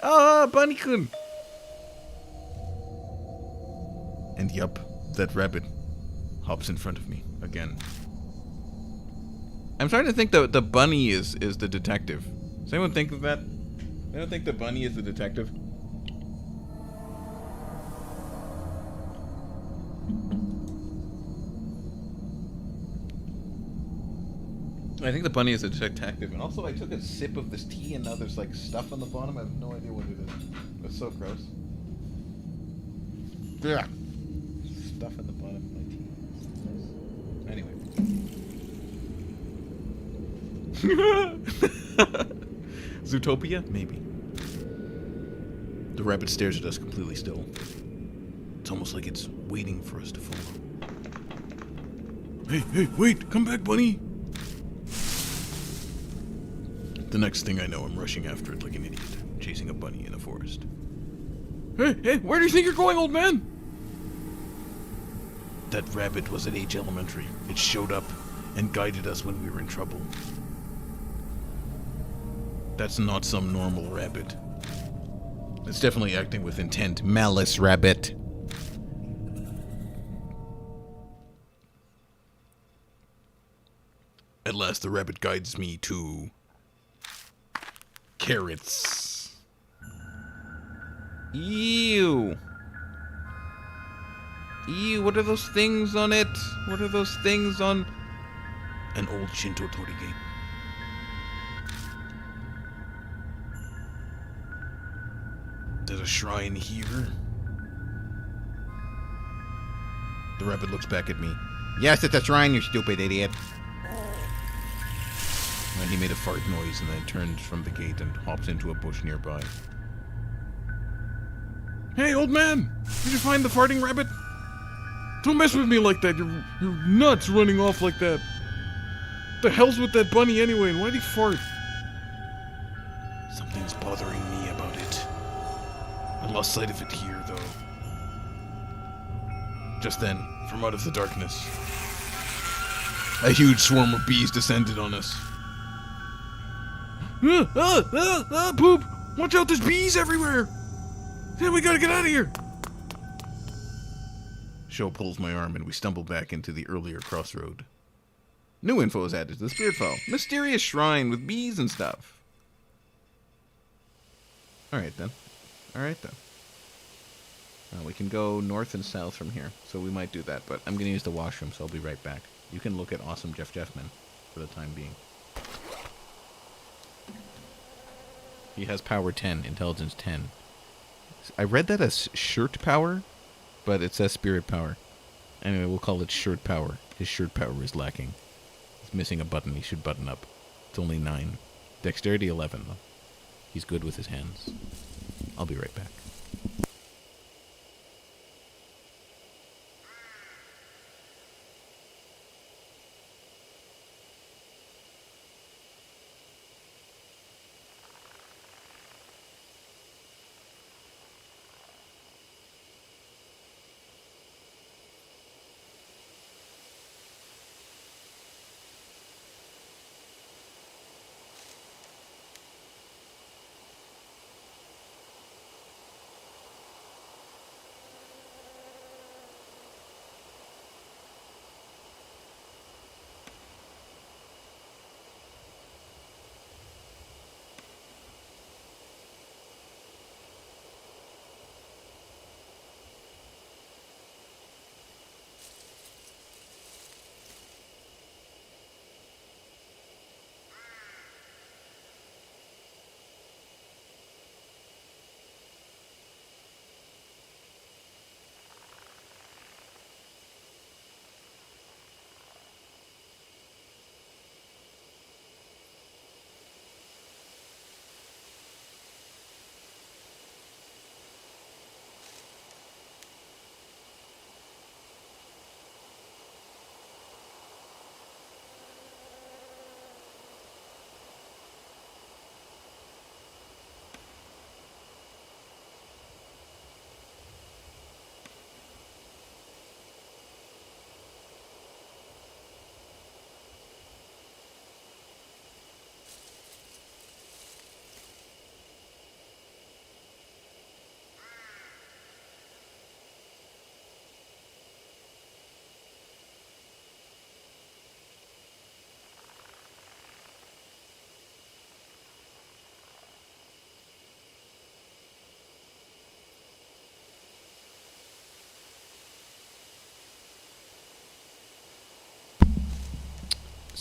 Ah, Bunny-kun! And yup, that rabbit hops in front of me again. I'm starting to think the bunny is the detective. Does anyone think of that? Anyone think the bunny is the detective? I think the bunny is a detective, and also I took a sip of this tea, and now there's like stuff on the bottom. I have no idea what it is. It's so gross. Yeah. Stuff in the bottom of my tea. Anyway. Zootopia? Maybe. The rabbit stares at us completely still. It's almost like it's waiting for us to follow. Hey, wait! Come back, bunny! The next thing I know, I'm rushing after it like an idiot, chasing a bunny in a forest. Hey, where do you think you're going, old man? That rabbit was at H Elementary. It showed up and guided us when we were in trouble. That's not some normal rabbit. It's definitely acting with intent. Malice rabbit. At last, the rabbit guides me to carrots. Ew. Ew, what are those things on it? What are those things on... An old Shinto torii gate. There's a shrine here. The rabbit looks back at me. Yes, it's a shrine, you stupid idiot. And he made a fart noise and then turned from the gate and hopped into a bush nearby. Hey, old man! Did you find the farting rabbit? Don't mess with me like that. You're nuts running off like that. The hell's with that bunny anyway, and why'd he fart? Something's bothering me about it. I lost sight of it here, though. Just then, from out of the darkness, a huge swarm of bees descended on us. Poop! Watch out, there's bees everywhere! Yeah, we gotta get out of here! Sho pulls my arm and we stumble back into the earlier crossroad. New info is added to the spirit file. Mysterious shrine with bees and stuff. Alright then. We can go north and south from here, so we might do that, but I'm going to use the washroom, so I'll be right back. You can look at Awesome Jeff Jeffman for the time being. He has power 10, intelligence 10. I read that as shirt power, but it says spirit power. Anyway, we'll call it shirt power. His shirt power is lacking. He's missing a button. He should button up. It's only 9. Dexterity 11, though. He's good with his hands. I'll be right back.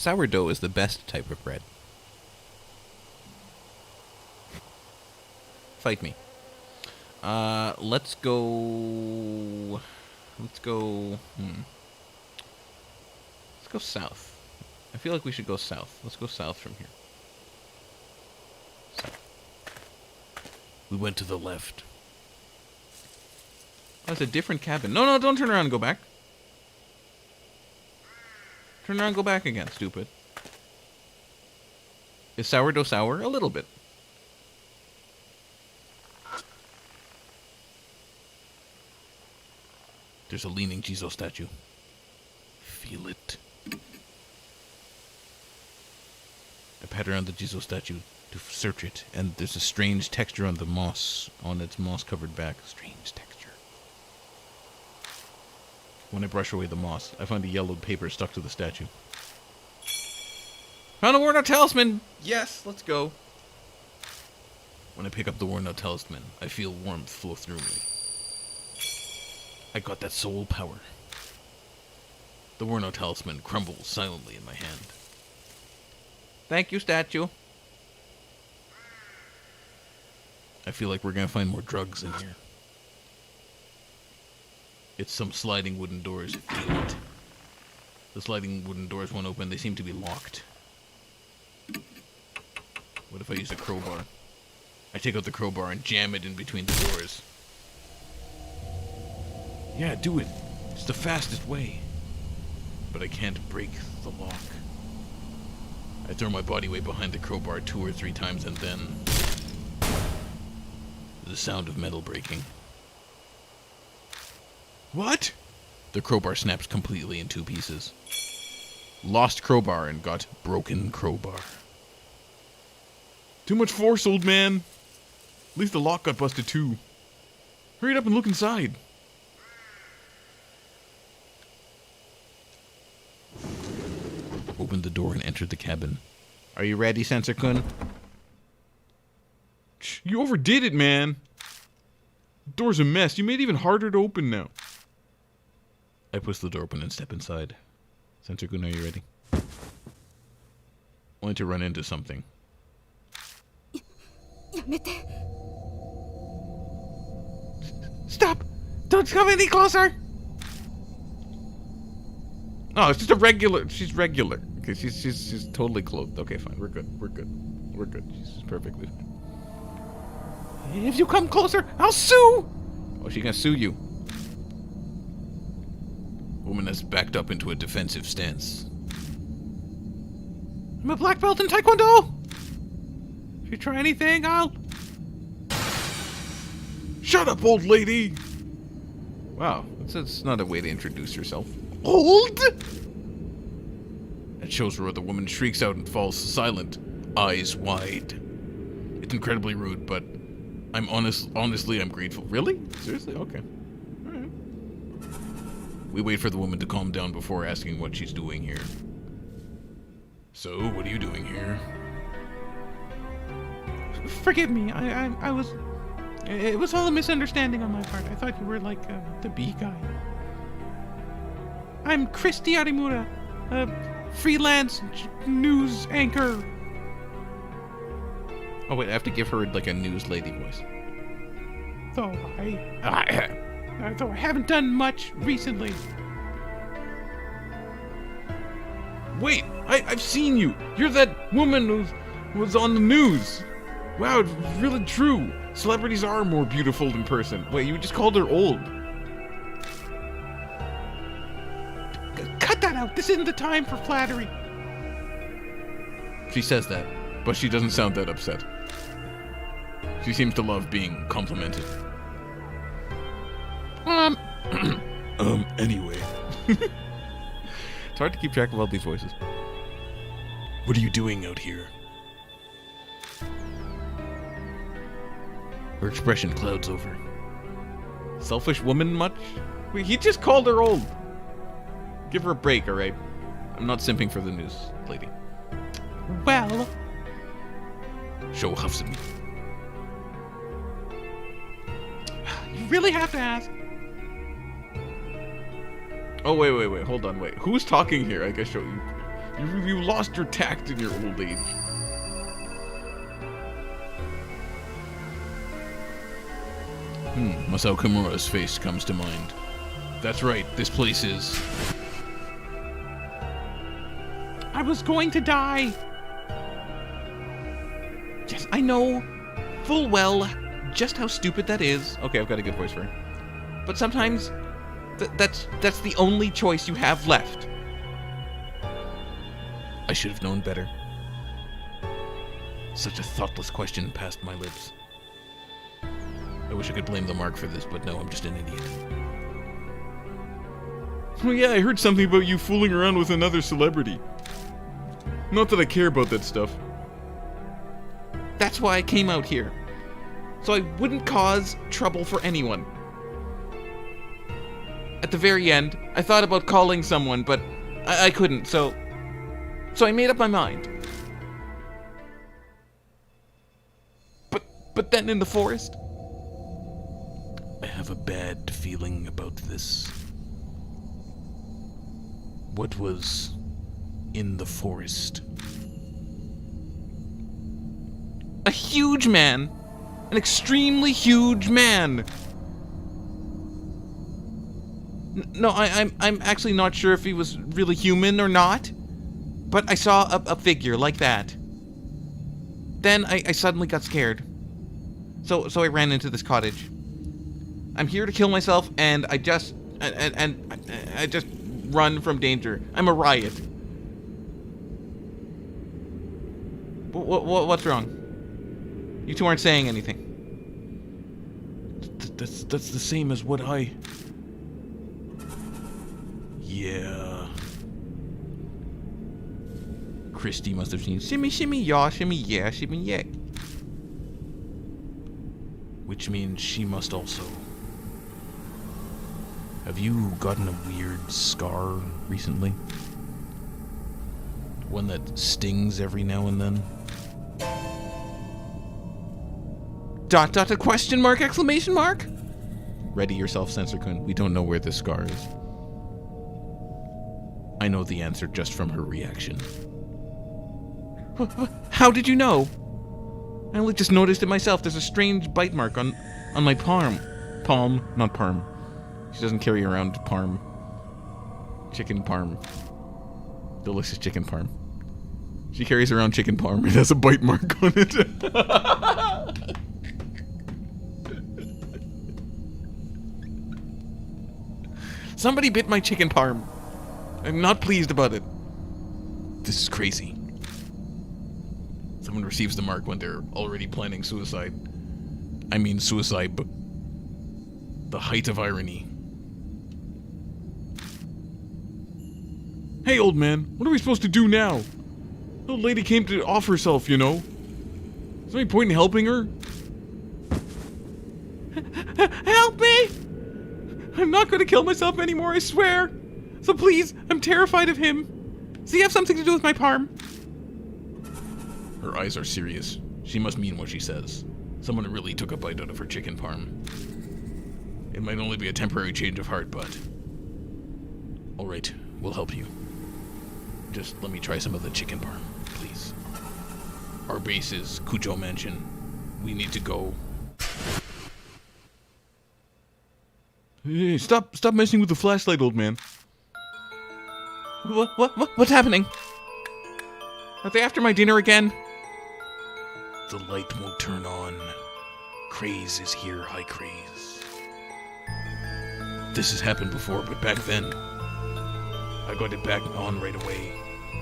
Sourdough is the best type of bread. Fight me. Let's go... Let's go south. I feel like we should go south. Let's go south from here. South. We went to the left. Oh, it's a different cabin. No, don't turn around and go back. Turn around and go back again, stupid. Is sourdough sour? A little bit. There's a leaning Jizo statue. Feel it. I pat around the Jizo statue to search it, and there's a strange texture on the moss, on its moss-covered back. Strange texture. When I brush away the moss, I find a yellowed paper stuck to the statue. Found a worn out talisman! Yes, let's go. When I pick up the worn out talisman, I feel warmth flow through me. I got that soul power. The worn out talisman crumbles silently in my hand. Thank you, statue. I feel like we're gonna find more drugs in here. It's some sliding wooden doors. Feel it. The sliding wooden doors won't open. They seem to be locked. What if I use a crowbar? I take out the crowbar and jam it in between the doors. Yeah, do it. It's the fastest way. But I can't break the lock. I throw my body weight behind the crowbar 2 or 3 times and then... the sound of metal breaking. What? The crowbar snaps completely in 2 pieces. Lost crowbar and got broken crowbar. Too much force, old man. At least the lock got busted too. Hurry up and look inside. Opened the door and entered the cabin. Are you ready, Sensor-kun? You overdid it, man. The door's a mess. You made it even harder to open now. I push the door open and step inside. Sensor-kun, are you ready? Only to run into something. Stop! Don't come any closer! Oh, it's just a regular. She's regular. Okay, she's totally clothed. Okay, fine. We're good. We're good. We're good. She's perfectly fine. If you come closer, I'll sue! Oh, she's gonna sue you. Woman has backed up into a defensive stance. I'm a black belt in Taekwondo! If you try anything, I'll... Shut up, old lady! Wow, that's not a way to introduce yourself. Old? It shows where the woman shrieks out and falls silent, eyes wide. It's incredibly rude, but honestly, I'm grateful. Really? Seriously? Okay. Alright. We wait for the woman to calm down before asking what she's doing here. So, what are you doing here? Forgive me, I was... It was all a misunderstanding on my part. I thought you were like the bee guy. I'm Christy Arimura, a freelance news anchor. Oh wait, I have to give her like a news lady voice. Though I haven't done much recently. Wait, I've seen you. You're that woman who was on the news. Wow, it's really true. Celebrities are more beautiful in person. Wait, you just called her old. Cut that out. This isn't the time for flattery. She says that, but she doesn't sound that upset. She seems to love being complimented. Anyway. It's hard to keep track of all these voices. What are you doing out here? Her expression clouds over. Selfish woman much? Wait, he just called her old. Give her a break, alright? I'm not simping for the news lady. Well... Sho huffs at me. You really have to ask. Oh, wait. Hold on, wait. Who's talking here? I guess Sho... You lost your tact in your old age. Masao Kimura's face comes to mind. That's right, this place is... I was going to die. Yes, I know full well just how stupid that is. Okay, I've got a good voice for her. But sometimes that's the only choice you have left. I should have known better. Such a thoughtless question passed my lips. I wish I could blame the mark for this, but no, I'm just an idiot. Oh yeah, I heard something about you fooling around with another celebrity. Not that I care about that stuff. That's why I came out here. So I wouldn't cause trouble for anyone. At the very end, I thought about calling someone, but I couldn't, so I made up my mind. But then in the forest, I have a bad feeling about this. What was in the forest? a huge man. An extremely huge man. No, I'm actually not sure if he was really human or not, but I saw a figure like that. Then I suddenly got scared. So I ran into this cottage. I'm here to kill myself, and I just run from danger. I'm a riot. What's wrong? You two aren't saying anything. That's the same as what I... Yeah. Christy must have seen shimmy, shimmy, yaw, shimmy, yeah, shimmy, yeah. Which means she must also. Have you gotten a weird scar recently? One that stings every now and then? Dot, a question mark, exclamation mark? Ready yourself, Sensor-kun. We don't know where this scar is. I know the answer just from her reaction. How did you know? I only just noticed it myself. There's a strange bite mark on my palm. Palm, not parm. She doesn't carry around parm. Chicken parm. Delicious chicken parm. She carries around chicken parm. It has a bite mark on it. Somebody bit my chicken parm. I'm not pleased about it. This is crazy. Someone receives the mark when they're already planning suicide. I mean suicide, but the height of irony. Hey, old man, what are we supposed to do now? The old lady came to off herself, you know. Is there any point in helping her? Help me! I'm not going to kill myself anymore, I swear. So please, I'm terrified of him. Does he have something to do with my parm? Her eyes are serious. She must mean what she says. Someone really took a bite out of her chicken parm. It might only be a temporary change of heart, but... Alright, we'll help you. Just let me try some of the chicken parm, please. Our base is Kujo Mansion. We need to go. Hey, stop messing with the flashlight, old man. What's happening? Are they after my dinner again? The light won't turn on. Craze is here, high craze. This has happened before, but back then, I got it back on right away.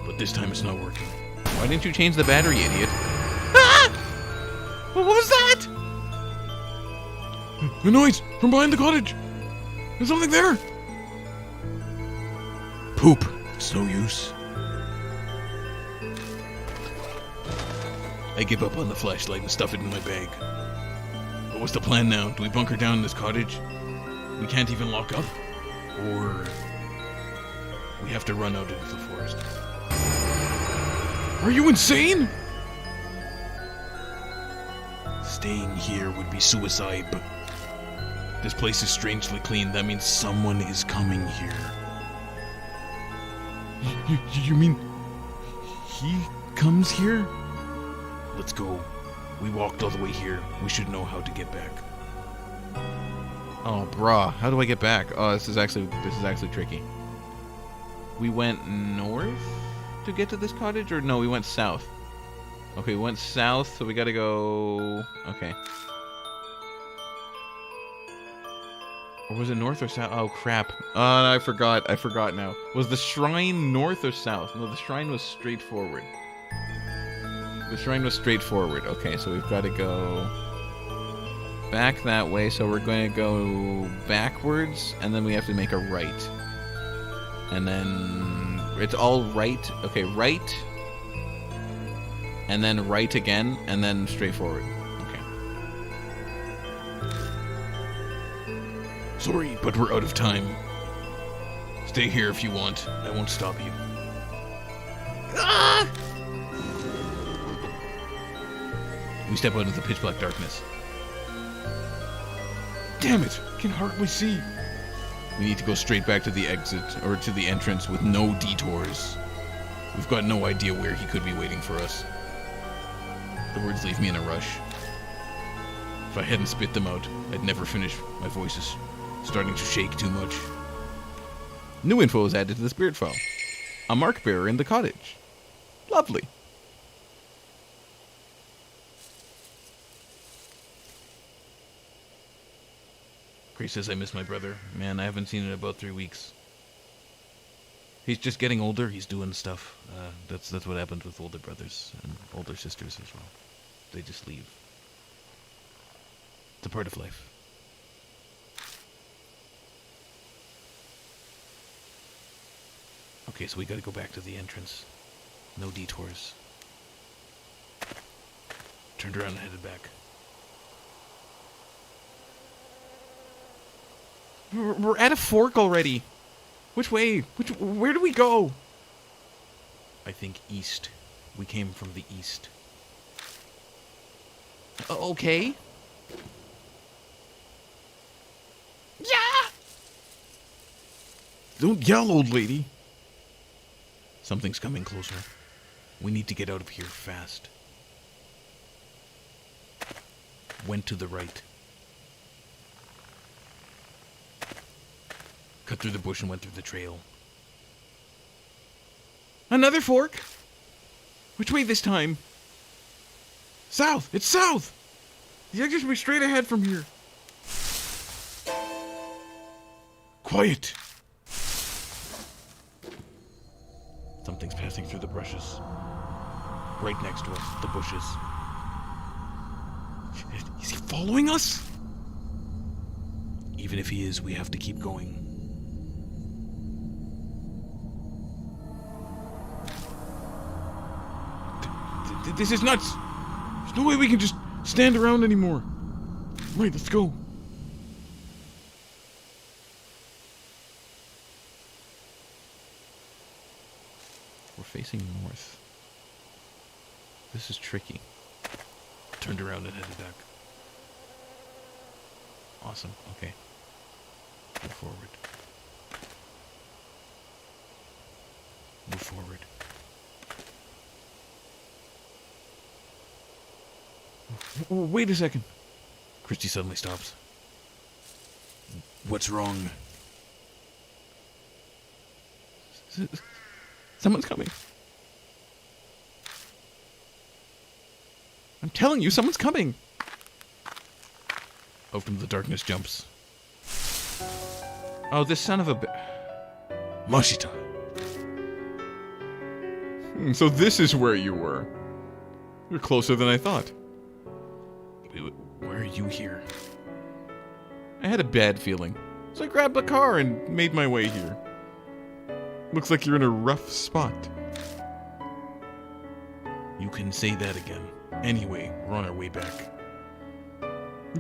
But this time it's not working. Why didn't you change the battery, idiot? Ah! What was that? The noise from behind the cottage. There's something there. Poop. It's no use. I give up on the flashlight and stuff it in my bag. But what's the plan now? Do we bunker down in this cottage? We can't even lock up? Or we have to run out into the forest? Are you insane? Staying here would be suicide, but this place is strangely clean. That means someone is coming here. You mean He comes here? Let's go. We walked all the way here. We should know how to get back. Oh, brah. How do I get back? Oh, this is actually tricky. We went north to get to this cottage? Or no, we went south. Okay, we went south, so we gotta go... Okay. Or was it north or south? Oh, crap. I forgot. I forgot now. Was the shrine north or south? No, the shrine was straightforward. The shrine was straightforward. Okay, so we've got to go back that way. So we're going to go backwards, and then we have to make a right. And then it's all right. Okay, right. And then right again, and then straight forward. Okay. Sorry, but we're out of time. Stay here if you want. I won't stop you. Ah! We step out into the pitch black darkness. Damn it! I can hardly see. We need to go straight back to the exit, or to the entrance with no detours. We've got no idea where he could be waiting for us. The words leave me in a rush. If I hadn't spit them out, I'd never finish. My voice is starting to shake too much. New info is added to the spirit file. A mark bearer in the cottage. Lovely. Grace says I miss my brother. Man, I haven't seen him in about 3 weeks. He's just getting older. He's doing stuff. That's what happens with older brothers and older sisters as well. They just leave. It's a part of life. Okay, so we gotta go back to the entrance. No detours. Turned around and headed back. We're at a fork already. Which way? Where do we go? I think east. We came from the east. Okay. Yeah! Don't yell, old lady. Something's coming closer. We need to get out of here fast. Went to the right. Cut through the bush and went through the trail. Another fork? Which way this time? South! It's south! The exit should be straight ahead from here. Quiet! Something's passing through the brushes. Right next to us, the bushes. Is he following us? Even if he is, we have to keep going. This is nuts! There's no way we can just stand around anymore. Right, let's go. We're facing north. This is tricky. Turned around and headed back. Awesome. Okay. Move forward. Move forward. Wait a second. Christy suddenly stops. What's wrong? Someone's coming. I'm telling you, someone's coming. Out from the darkness jumps. Oh, this son of a Mashita. So this is where you were. You're closer than I thought. Wait, why are you here? I had a bad feeling, so I grabbed a car and made my way here. Looks like you're in a rough spot. You can say that again. Anyway, we're on our way back.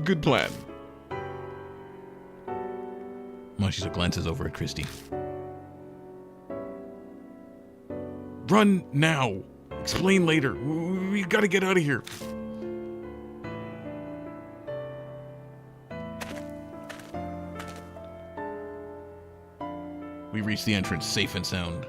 Good plan. Mashita glances over at Christy. Run now! Explain later. We gotta get out of here. We reach the entrance safe and sound.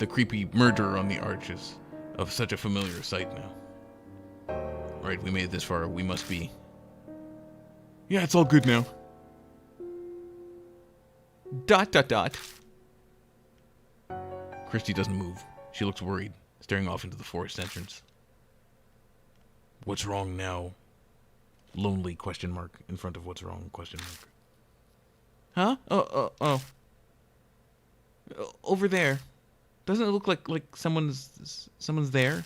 The creepy murderer on the arch is of such a familiar sight now. Right, we made it this far. We must be... Yeah, it's all good now. ... Christy doesn't move. She looks worried, staring off into the forest entrance. What's wrong now? Lonely question mark in front of what's wrong question mark. Huh? Oh. Over there. Doesn't it look like someone's there?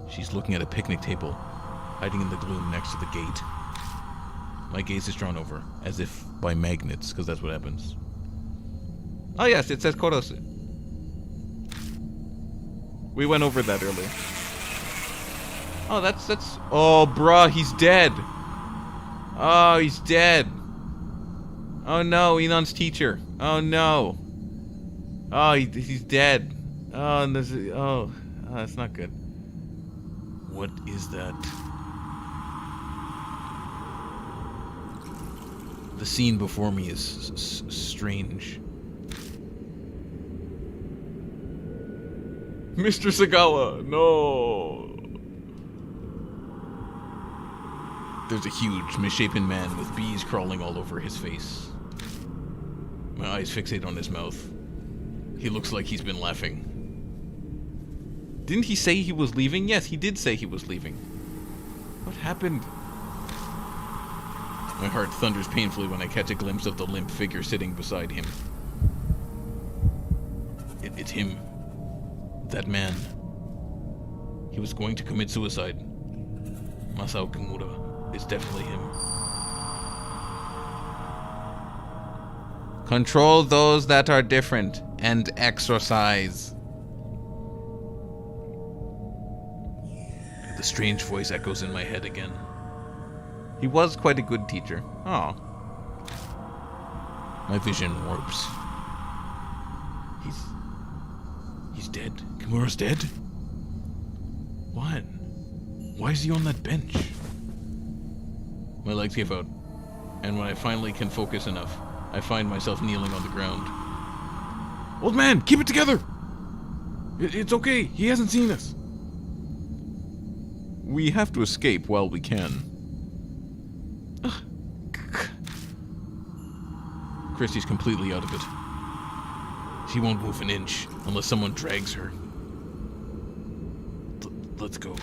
She's looking at a picnic table, hiding in the gloom next to the gate. My gaze is drawn over, as if by magnets, because that's what happens. Oh yes, it says Korosu. We went over that earlier. Oh, that's... Oh, bruh, he's dead. Oh, he's dead. Oh no, Inan's teacher. Oh no. Oh, he's dead. Oh, and that's not good. What is that? The scene before me is strange. Mr. Sagawa, no. There's a huge, misshapen man with bees crawling all over his face. My eyes fixate on his mouth. He looks like he's been laughing. Didn't he say he was leaving? Yes, he did say he was leaving. What happened? My heart thunders painfully when I catch a glimpse of the limp figure sitting beside him. It's him. That man. He was going to commit suicide. Masao Kimura. It's definitely him. Control those that are different and exorcise. The strange voice echoes in my head again. He was quite a good teacher. Oh. My vision warps. He's dead. Kimura's dead? What? Why is he on that bench? My legs give out, and when I finally can focus enough, I find myself kneeling on the ground. Old man, keep it together! It's okay, he hasn't seen us. We have to escape while we can. Christy's completely out of it. She won't move an inch unless someone drags her. Let's go.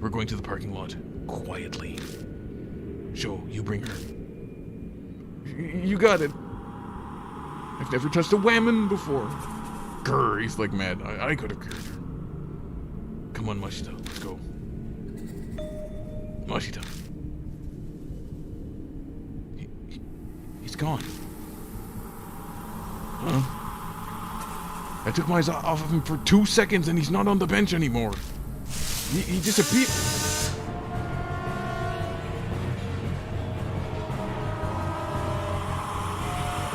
We're going to the parking lot. Quietly. Sho, you bring her. You got it. I've never touched a whammon before. Grr, he's like mad. I could have carried her. Come on, Mashita, let's go. Mashita. He's gone. Huh? I took my eyes off of him for 2 seconds and he's not on the bench anymore. He disappeared.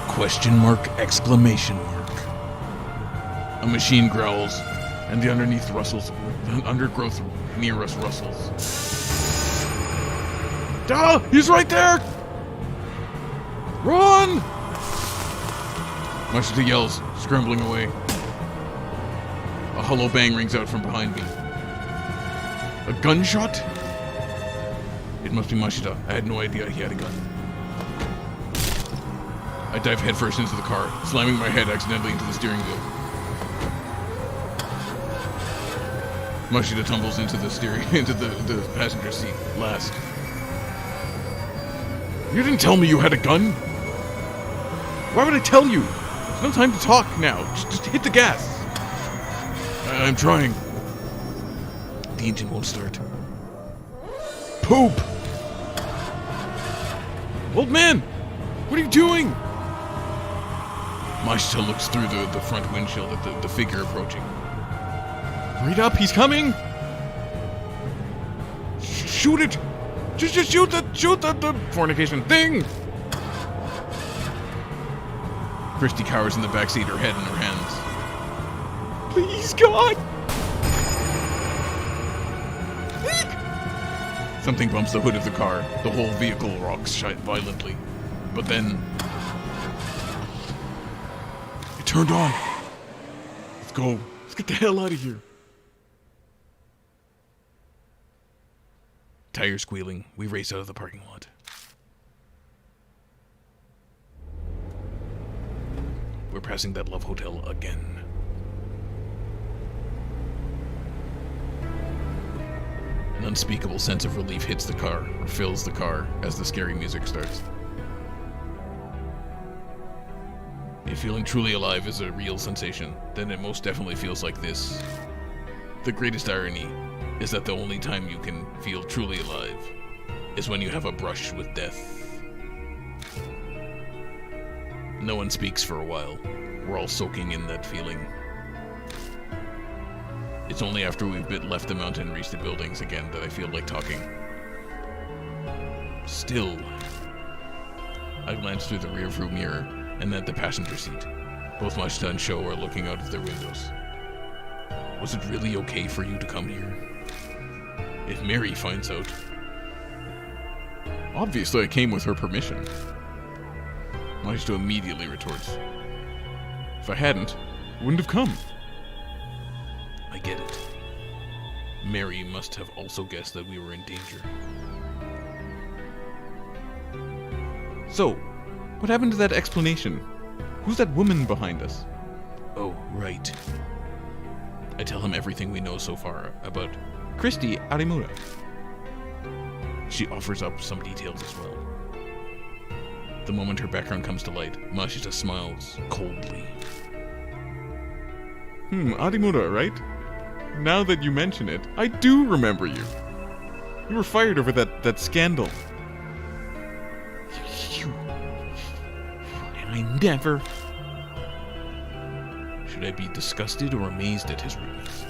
Question mark, exclamation mark. A machine growls, and the undergrowth near us rustles. Ah! He's right there! Run! Mashita yells, scrambling away. A hollow bang rings out from behind me. A gunshot? It must be Mashita. I had no idea he had a gun. I dive headfirst into the car, slamming my head accidentally into the steering wheel. Mashita tumbles into the passenger seat last. You didn't tell me you had a gun? Why would I tell you? There's no time to talk now. Just hit the gas. I'm trying. The engine won't start. Poop! Old man! What are you doing? Mashita looks through the front windshield at the figure approaching. Hurry up, he's coming! Shoot it! Just shoot the fornication thing! Christy cowers in the backseat, her head in her hands. Please, God! Something bumps the hood of the car. The whole vehicle rocks violently. But then... it turned on. Let's go. Let's get the hell out of here. Tires squealing, we race out of the parking lot. We're passing that love hotel again. An unspeakable sense of relief hits the car, or fills the car, as the scary music starts. If feeling truly alive is a real sensation, then it most definitely feels like this. The greatest irony is that the only time you can feel truly alive is when you have a brush with death. No one speaks for a while. We're all soaking in that feeling. It's only after we've left the mountain and reached the buildings again that I feel like talking. Still, I glance through the rearview mirror and at the passenger seat. Both Mashita and Sho are looking out of their windows. Was it really okay for you to come here? If Mary finds out... Obviously, I came with her permission. Mashita immediately retorts. If I hadn't, I wouldn't have come. I get it. Mary must have also guessed that we were in danger. So, what happened to that explanation? Who's that woman behind us? Oh, right. I tell him everything we know so far about... Christy Arimura. She offers up some details as well. The moment her background comes to light, Mashita smiles coldly. Arimura, right? Now that you mention it, I do remember you. You were fired over that scandal. I never... Should I be disgusted or amazed at his rudeness?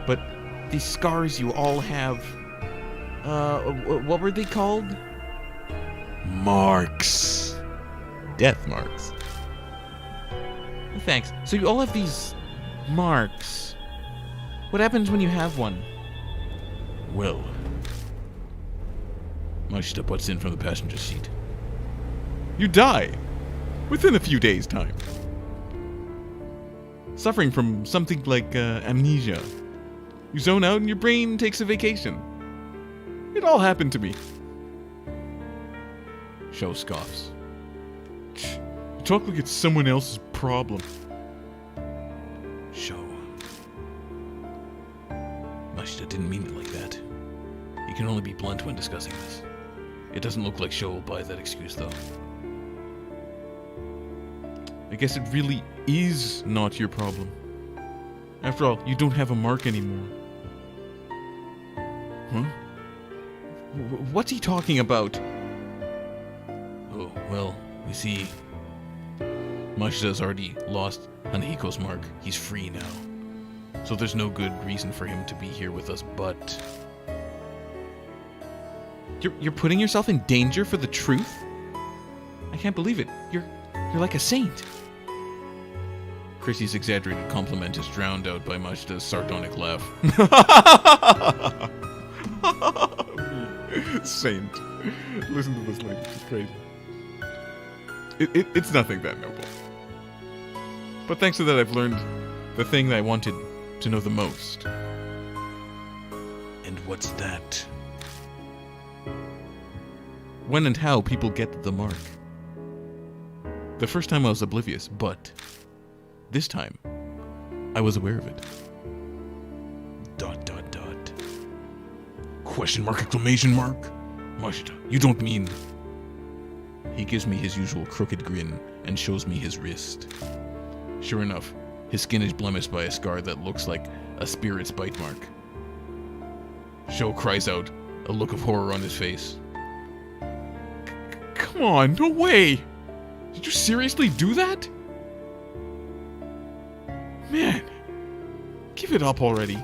But these scars you all have... what were they called? Marks. Death marks. Thanks. So you all have these marks. What happens when you have one? Well... Mashita butts in from the passenger seat. You die. Within a few days' time. Suffering from something like amnesia. You zone out and your brain takes a vacation. It all happened to me. Sho scoffs. You talk like it's someone else's problem. Sho. Mashita didn't mean it like that. You can only be blunt when discussing this. It doesn't look like Sho will buy that excuse, though. I guess it really is not your problem. After all, you don't have a mark anymore. Huh? What's he talking about? Oh, well, we see... Mashita's already lost Hanahiko's mark. He's free now. So there's no good reason for him to be here with us, but... You're putting yourself in danger for the truth? I can't believe it. You're like a saint. Chrissy's exaggerated compliment is drowned out by Mashita's sardonic laugh. Saint. Listen to this language. It's crazy. It's nothing that noble. But thanks to that, I've learned the thing that I wanted to know the most. And what's that? When and how people get the mark. The first time I was oblivious, but this time I was aware of it. ... Question mark, exclamation mark? Mashita, you don't mean... He gives me his usual crooked grin and shows me his wrist. Sure enough, his skin is blemished by a scar that looks like a spirit's bite mark. Sho cries out, a look of horror on his face. Come on, no way! Did you seriously do that? Man, give it up already.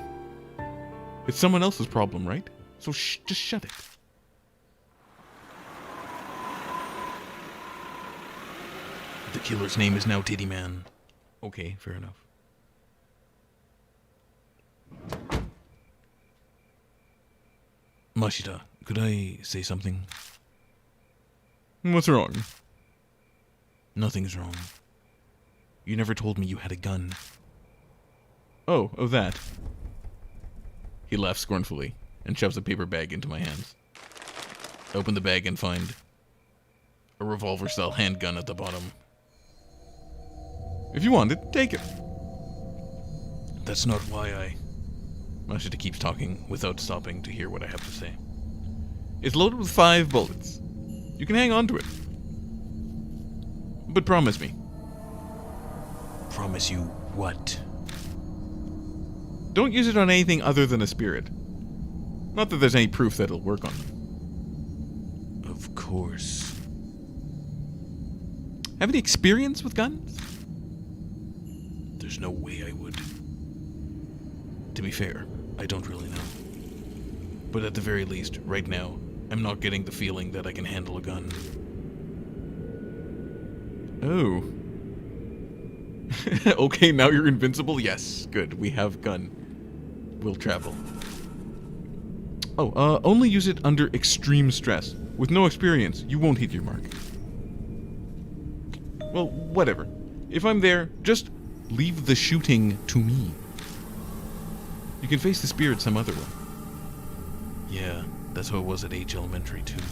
It's someone else's problem, right? So just shut it. The killer's name is now Titty Man. Okay, fair enough. Mashita, could I say something? What's wrong? Nothing's wrong. You never told me you had a gun. Oh, that. He laughs scornfully and shoves a paper bag into my hands. I open the bag and find a revolver-style handgun at the bottom. If you want it, take it. That's not why I... Mashita keeps talking without stopping to hear what I have to say. It's loaded with 5 bullets. You can hang on to it. But promise me. Promise you what? Don't use it on anything other than a spirit. Not that there's any proof that it'll work on them. Of course. Have any experience with guns? There's no way I would. To be fair, I don't really know. But at the very least, right now, I'm not getting the feeling that I can handle a gun. Oh. Okay, now you're invincible? Yes, good. We have gun. We'll travel. Oh, only use it under extreme stress. With no experience, you won't hit your mark. Well, whatever. If I'm there, just leave the shooting to me. You can face the spirit some other way. Yeah, that's how it was at H Elementary too.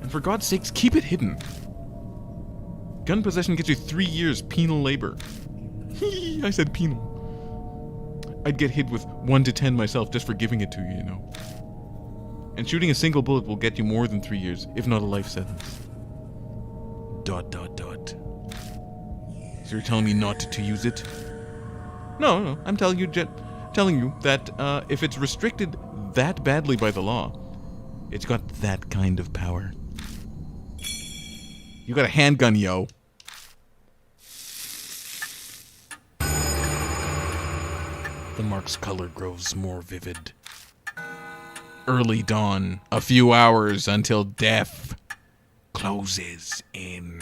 And for God's sakes, keep it hidden. Gun possession gets you 3 years penal labor. I said penal. I'd get hit with 1 to 10 myself just for giving it to you, you know. And shooting a single bullet will get you more than 3 years, if not a life sentence. ... So you're telling me not to use it? No, I'm telling you that if it's restricted that badly by the law, it's got that kind of power. You got a handgun, yo. The mark's color grows more vivid. Early dawn, a few hours until death Closes in.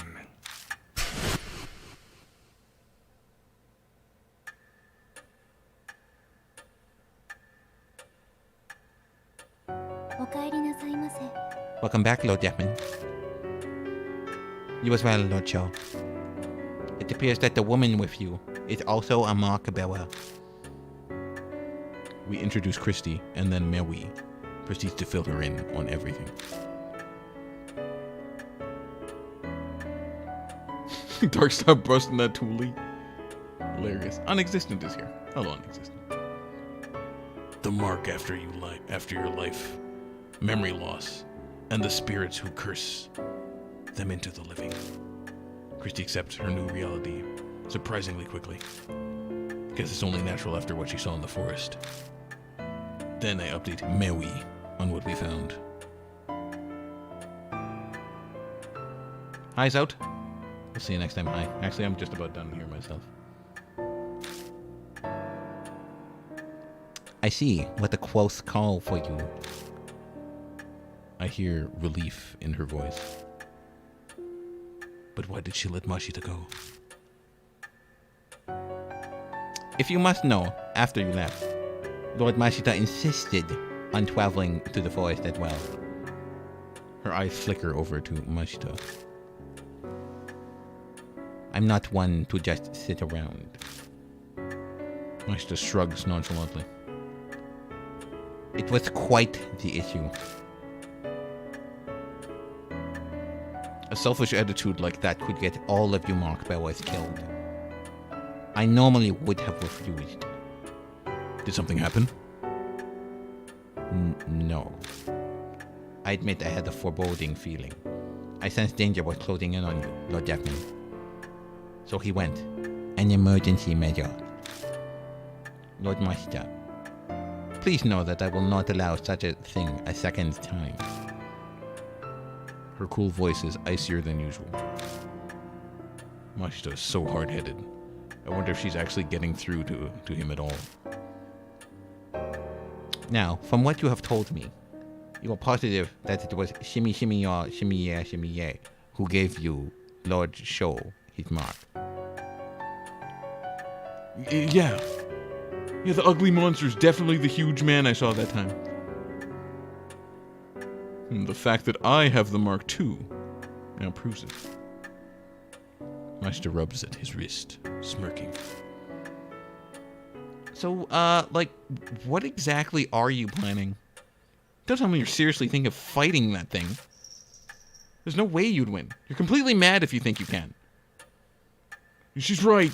Welcome back, Lord Deafman. You as well, Lord Sho. It appears that the woman with you is also a mark bearer. We introduce Christy, and then Mewi proceeds to fill her in on everything. Dark, stop busting that toolie. Hilarious. Unexistent is here. Hello, Unexistent. The mark after your life, memory loss, and the spirits who curse them into the living. Christy accepts her new reality surprisingly quickly. Guess it's only natural after what she saw in the forest. Then I update Mewi on what we found. High's out. We'll see you next time, Hi. Actually, I'm just about done here myself. I see what a close call for you. I hear relief in her voice. But why did she let Mashita go? If you must know, after you left, Lord Mashita insisted on traveling to the forest as well. Her eyes flicker over to Mashita. I'm not one to just sit around. Mashita shrugs nonchalantly. It was quite the issue. A selfish attitude like that Could get all of you mark bearers killed. I normally would have refused. Did something happen? No. I admit I had a foreboding feeling. I sensed danger was closing in on you, Lord Jackman. So he went. An emergency measure. Lord Mashita, please know that I will not allow such a thing a second time. Her cool voice is icier than usual. Mashita is so hard-headed. I wonder if she's actually getting through to him at all. Now, from what you have told me, you are positive that it was Shimmy Shimmy Shimmy who gave you, Lord Sho, his mark. Yeah. Yeah, the ugly monster's definitely the huge man I saw that time. And the fact that I have the mark too now proves it. Mashita rubs at his wrist, smirking. So, what exactly are you planning? Don't tell me you're seriously thinking of fighting that thing. There's no way you'd win. You're completely mad if you think you can. She's right.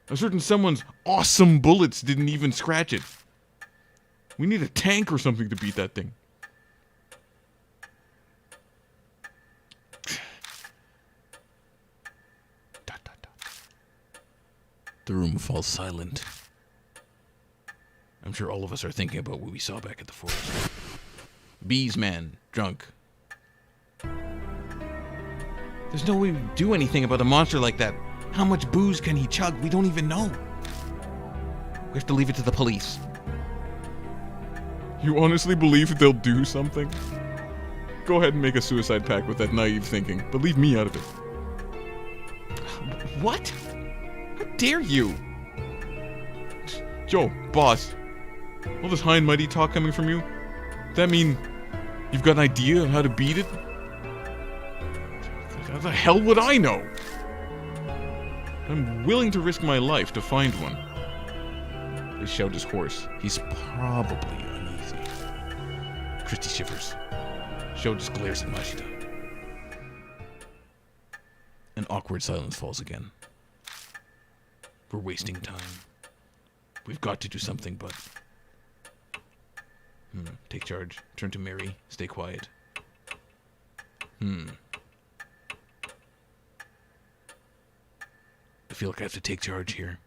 A certain someone's awesome bullets didn't even scratch it. We need a tank or something to beat that thing. The room falls silent. I'm sure all of us are thinking about what we saw back at the forest. Bees man, drunk. There's no way we do anything about a monster like that. How much booze can he chug? We don't even know. We have to leave it to the police. You honestly believe they'll do something? Go ahead and make a suicide pact with that naive thinking, but leave me out of it. What? How dare you? Yo, boss. All this high and mighty talk coming from you? That mean you've got an idea on how to beat it? How the hell would I know? I'm willing to risk my life to find one. They shout his horse. He's probably uneasy. Christy shivers. Sho just glares at Mashita. An awkward silence falls again. We're wasting time. We've got to do something, but... Take charge. Turn to Mary. Stay quiet. I feel like I have to take charge here.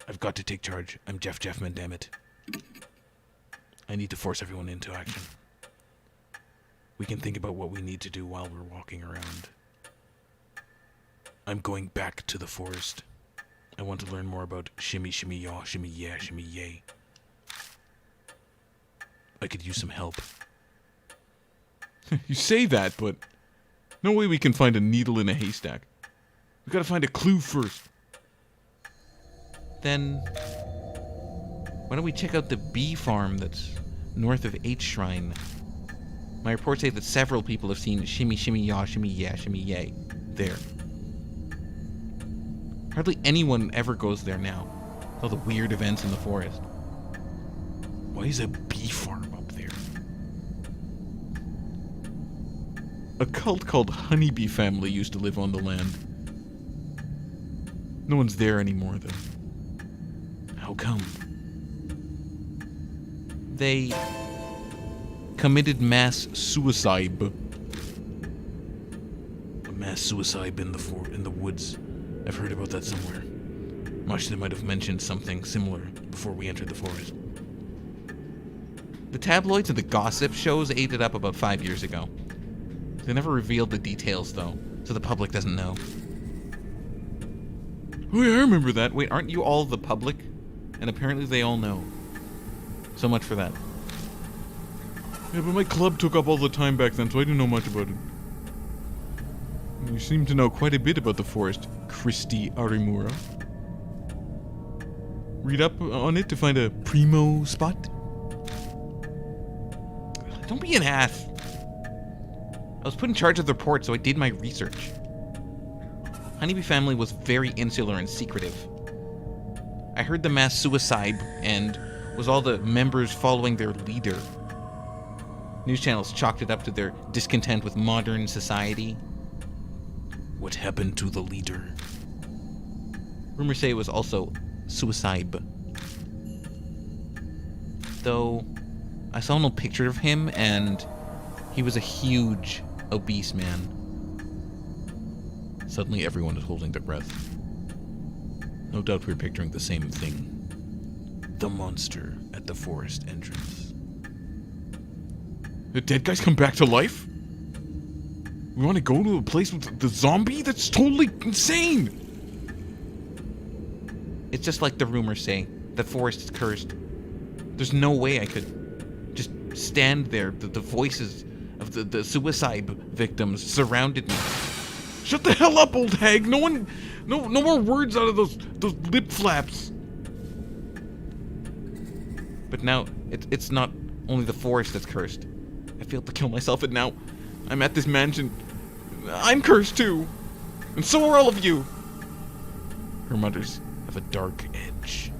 I've got to take charge. I'm Jeff Jeffman, damn it. I need to force everyone into action. We can think about what we need to do while we're walking around. I'm going back to the forest. I want to learn more about shimmy, shimmy, yaw, shimmy, yeah, shimmy, yay. I could use some help. You say that, but no way we can find a needle in a haystack. We gotta find a clue first. Then, why don't we check out the bee farm that's north of H Shrine? My reports say that several people have seen shimmy, shimmy, yaw, shimmy, yeah, shimmy, yay there. Hardly anyone ever goes there now. All the weird events in the forest. Why is a bee farm up there? A cult called Honeybee Family used to live on the land. No one's there anymore, though. How come? They committed mass suicide. A mass suicide in the woods. I've heard about that somewhere. Mashita might have mentioned something similar before we entered the forest. The tabloids and the gossip shows ate it up about 5 years ago. They never revealed the details, though, so the public doesn't know. Oh yeah, I remember that. Wait, aren't you all the public? And apparently they all know. So much for that. Yeah, but my club took up all the time back then, so I didn't know much about it. You seem to know quite a bit about the forest, Christy Arimura. Read up on it to find a primo spot? Don't be an ass. I was put in charge of the report, so I did my research. Honeybee Family was very insular and secretive. I heard the mass suicide and was all the members following their leader. News channels chalked it up to their discontent with modern society. What happened to the leader? Rumors say it was also suicide. Though, I saw an old picture of him, and he was a huge, obese man. Suddenly everyone is holding their breath. No doubt we're picturing the same thing. The monster at the forest entrance. The dead guys come back to life? We want to go to a place with the zombie? That's totally insane! It's just like the rumors say. The forest is cursed. There's no way I could just stand there. The voices of the suicide victims surrounded me. Shut the hell up, old hag! No more words out of those lip flaps. But now, it's not only the forest that's cursed. I failed to kill myself, and now I'm at this mansion. I'm cursed too. And so are all of you. Her mothers have a dark edge.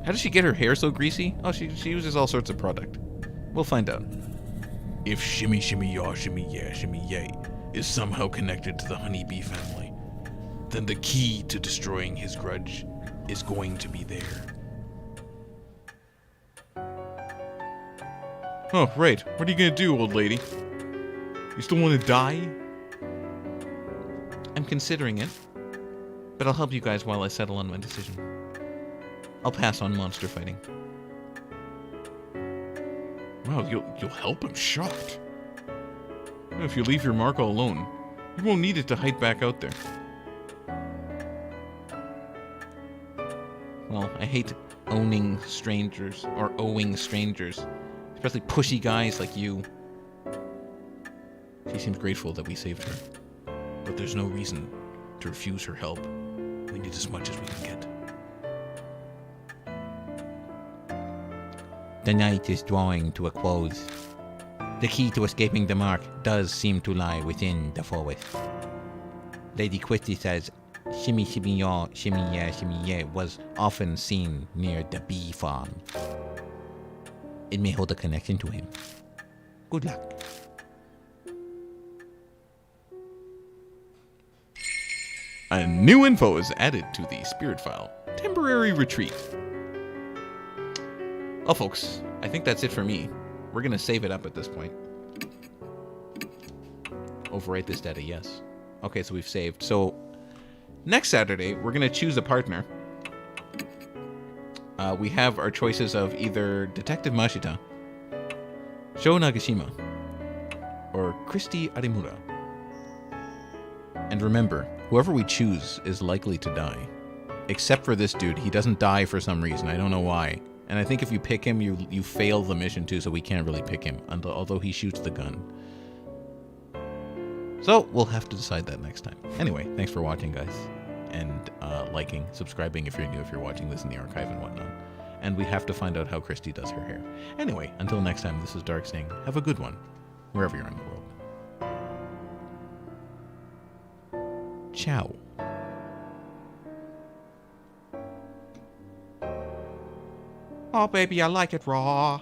How does she get her hair so greasy? Oh, she uses all sorts of product. We'll find out. If Shimmy Shimmy Yaw Shimmy Yeah Shimmy Yay is somehow connected to the honeybee family, then the key to destroying his grudge is going to be there. Oh, right. What are you gonna do, old lady? You still want to die? I'm considering it, but I'll help you guys while I settle on my decision. I'll pass on monster fighting. Wow, you'll help? I'm shocked. If you leave your mark all alone, you won't need it to hide back out there. Well, I hate owning strangers, or owing strangers. Especially pushy guys like you. She seems grateful that we saved her. But there's no reason to refuse her help. We need as much as we can get. The night is drawing to a close. The key to escaping the mark does seem to lie within the forest. Lady Christie says, Shimmy Shimmy Yaw, Shimmy Yeah, Shimmy Yeah was often seen near the bee farm. It may hold a connection to him. Good luck. A new info is added to the spirit file. Temporary retreat. Oh, folks, I think that's it for me. We're going to save it up at this point. Overwrite this data, yes. Okay, so we've saved. So, next Saturday, we're going to choose a partner. We have our choices of either Detective Mashita, Sho Nagashima, or Christy Arimura. And remember, whoever we choose is likely to die. Except for this dude. He doesn't die for some reason. I don't know why. And I think if you pick him, you fail the mission too, so we can't really pick him, although he shoots the gun. So, we'll have to decide that next time. Anyway, thanks for watching, guys. And liking, subscribing if you're new, if you're watching this in the archive and whatnot. And we have to find out how Christy does her hair. Anyway, until next time, this is daRk saying, have a good one, wherever you're in the world. Ciao. Oh, baby, I like it raw.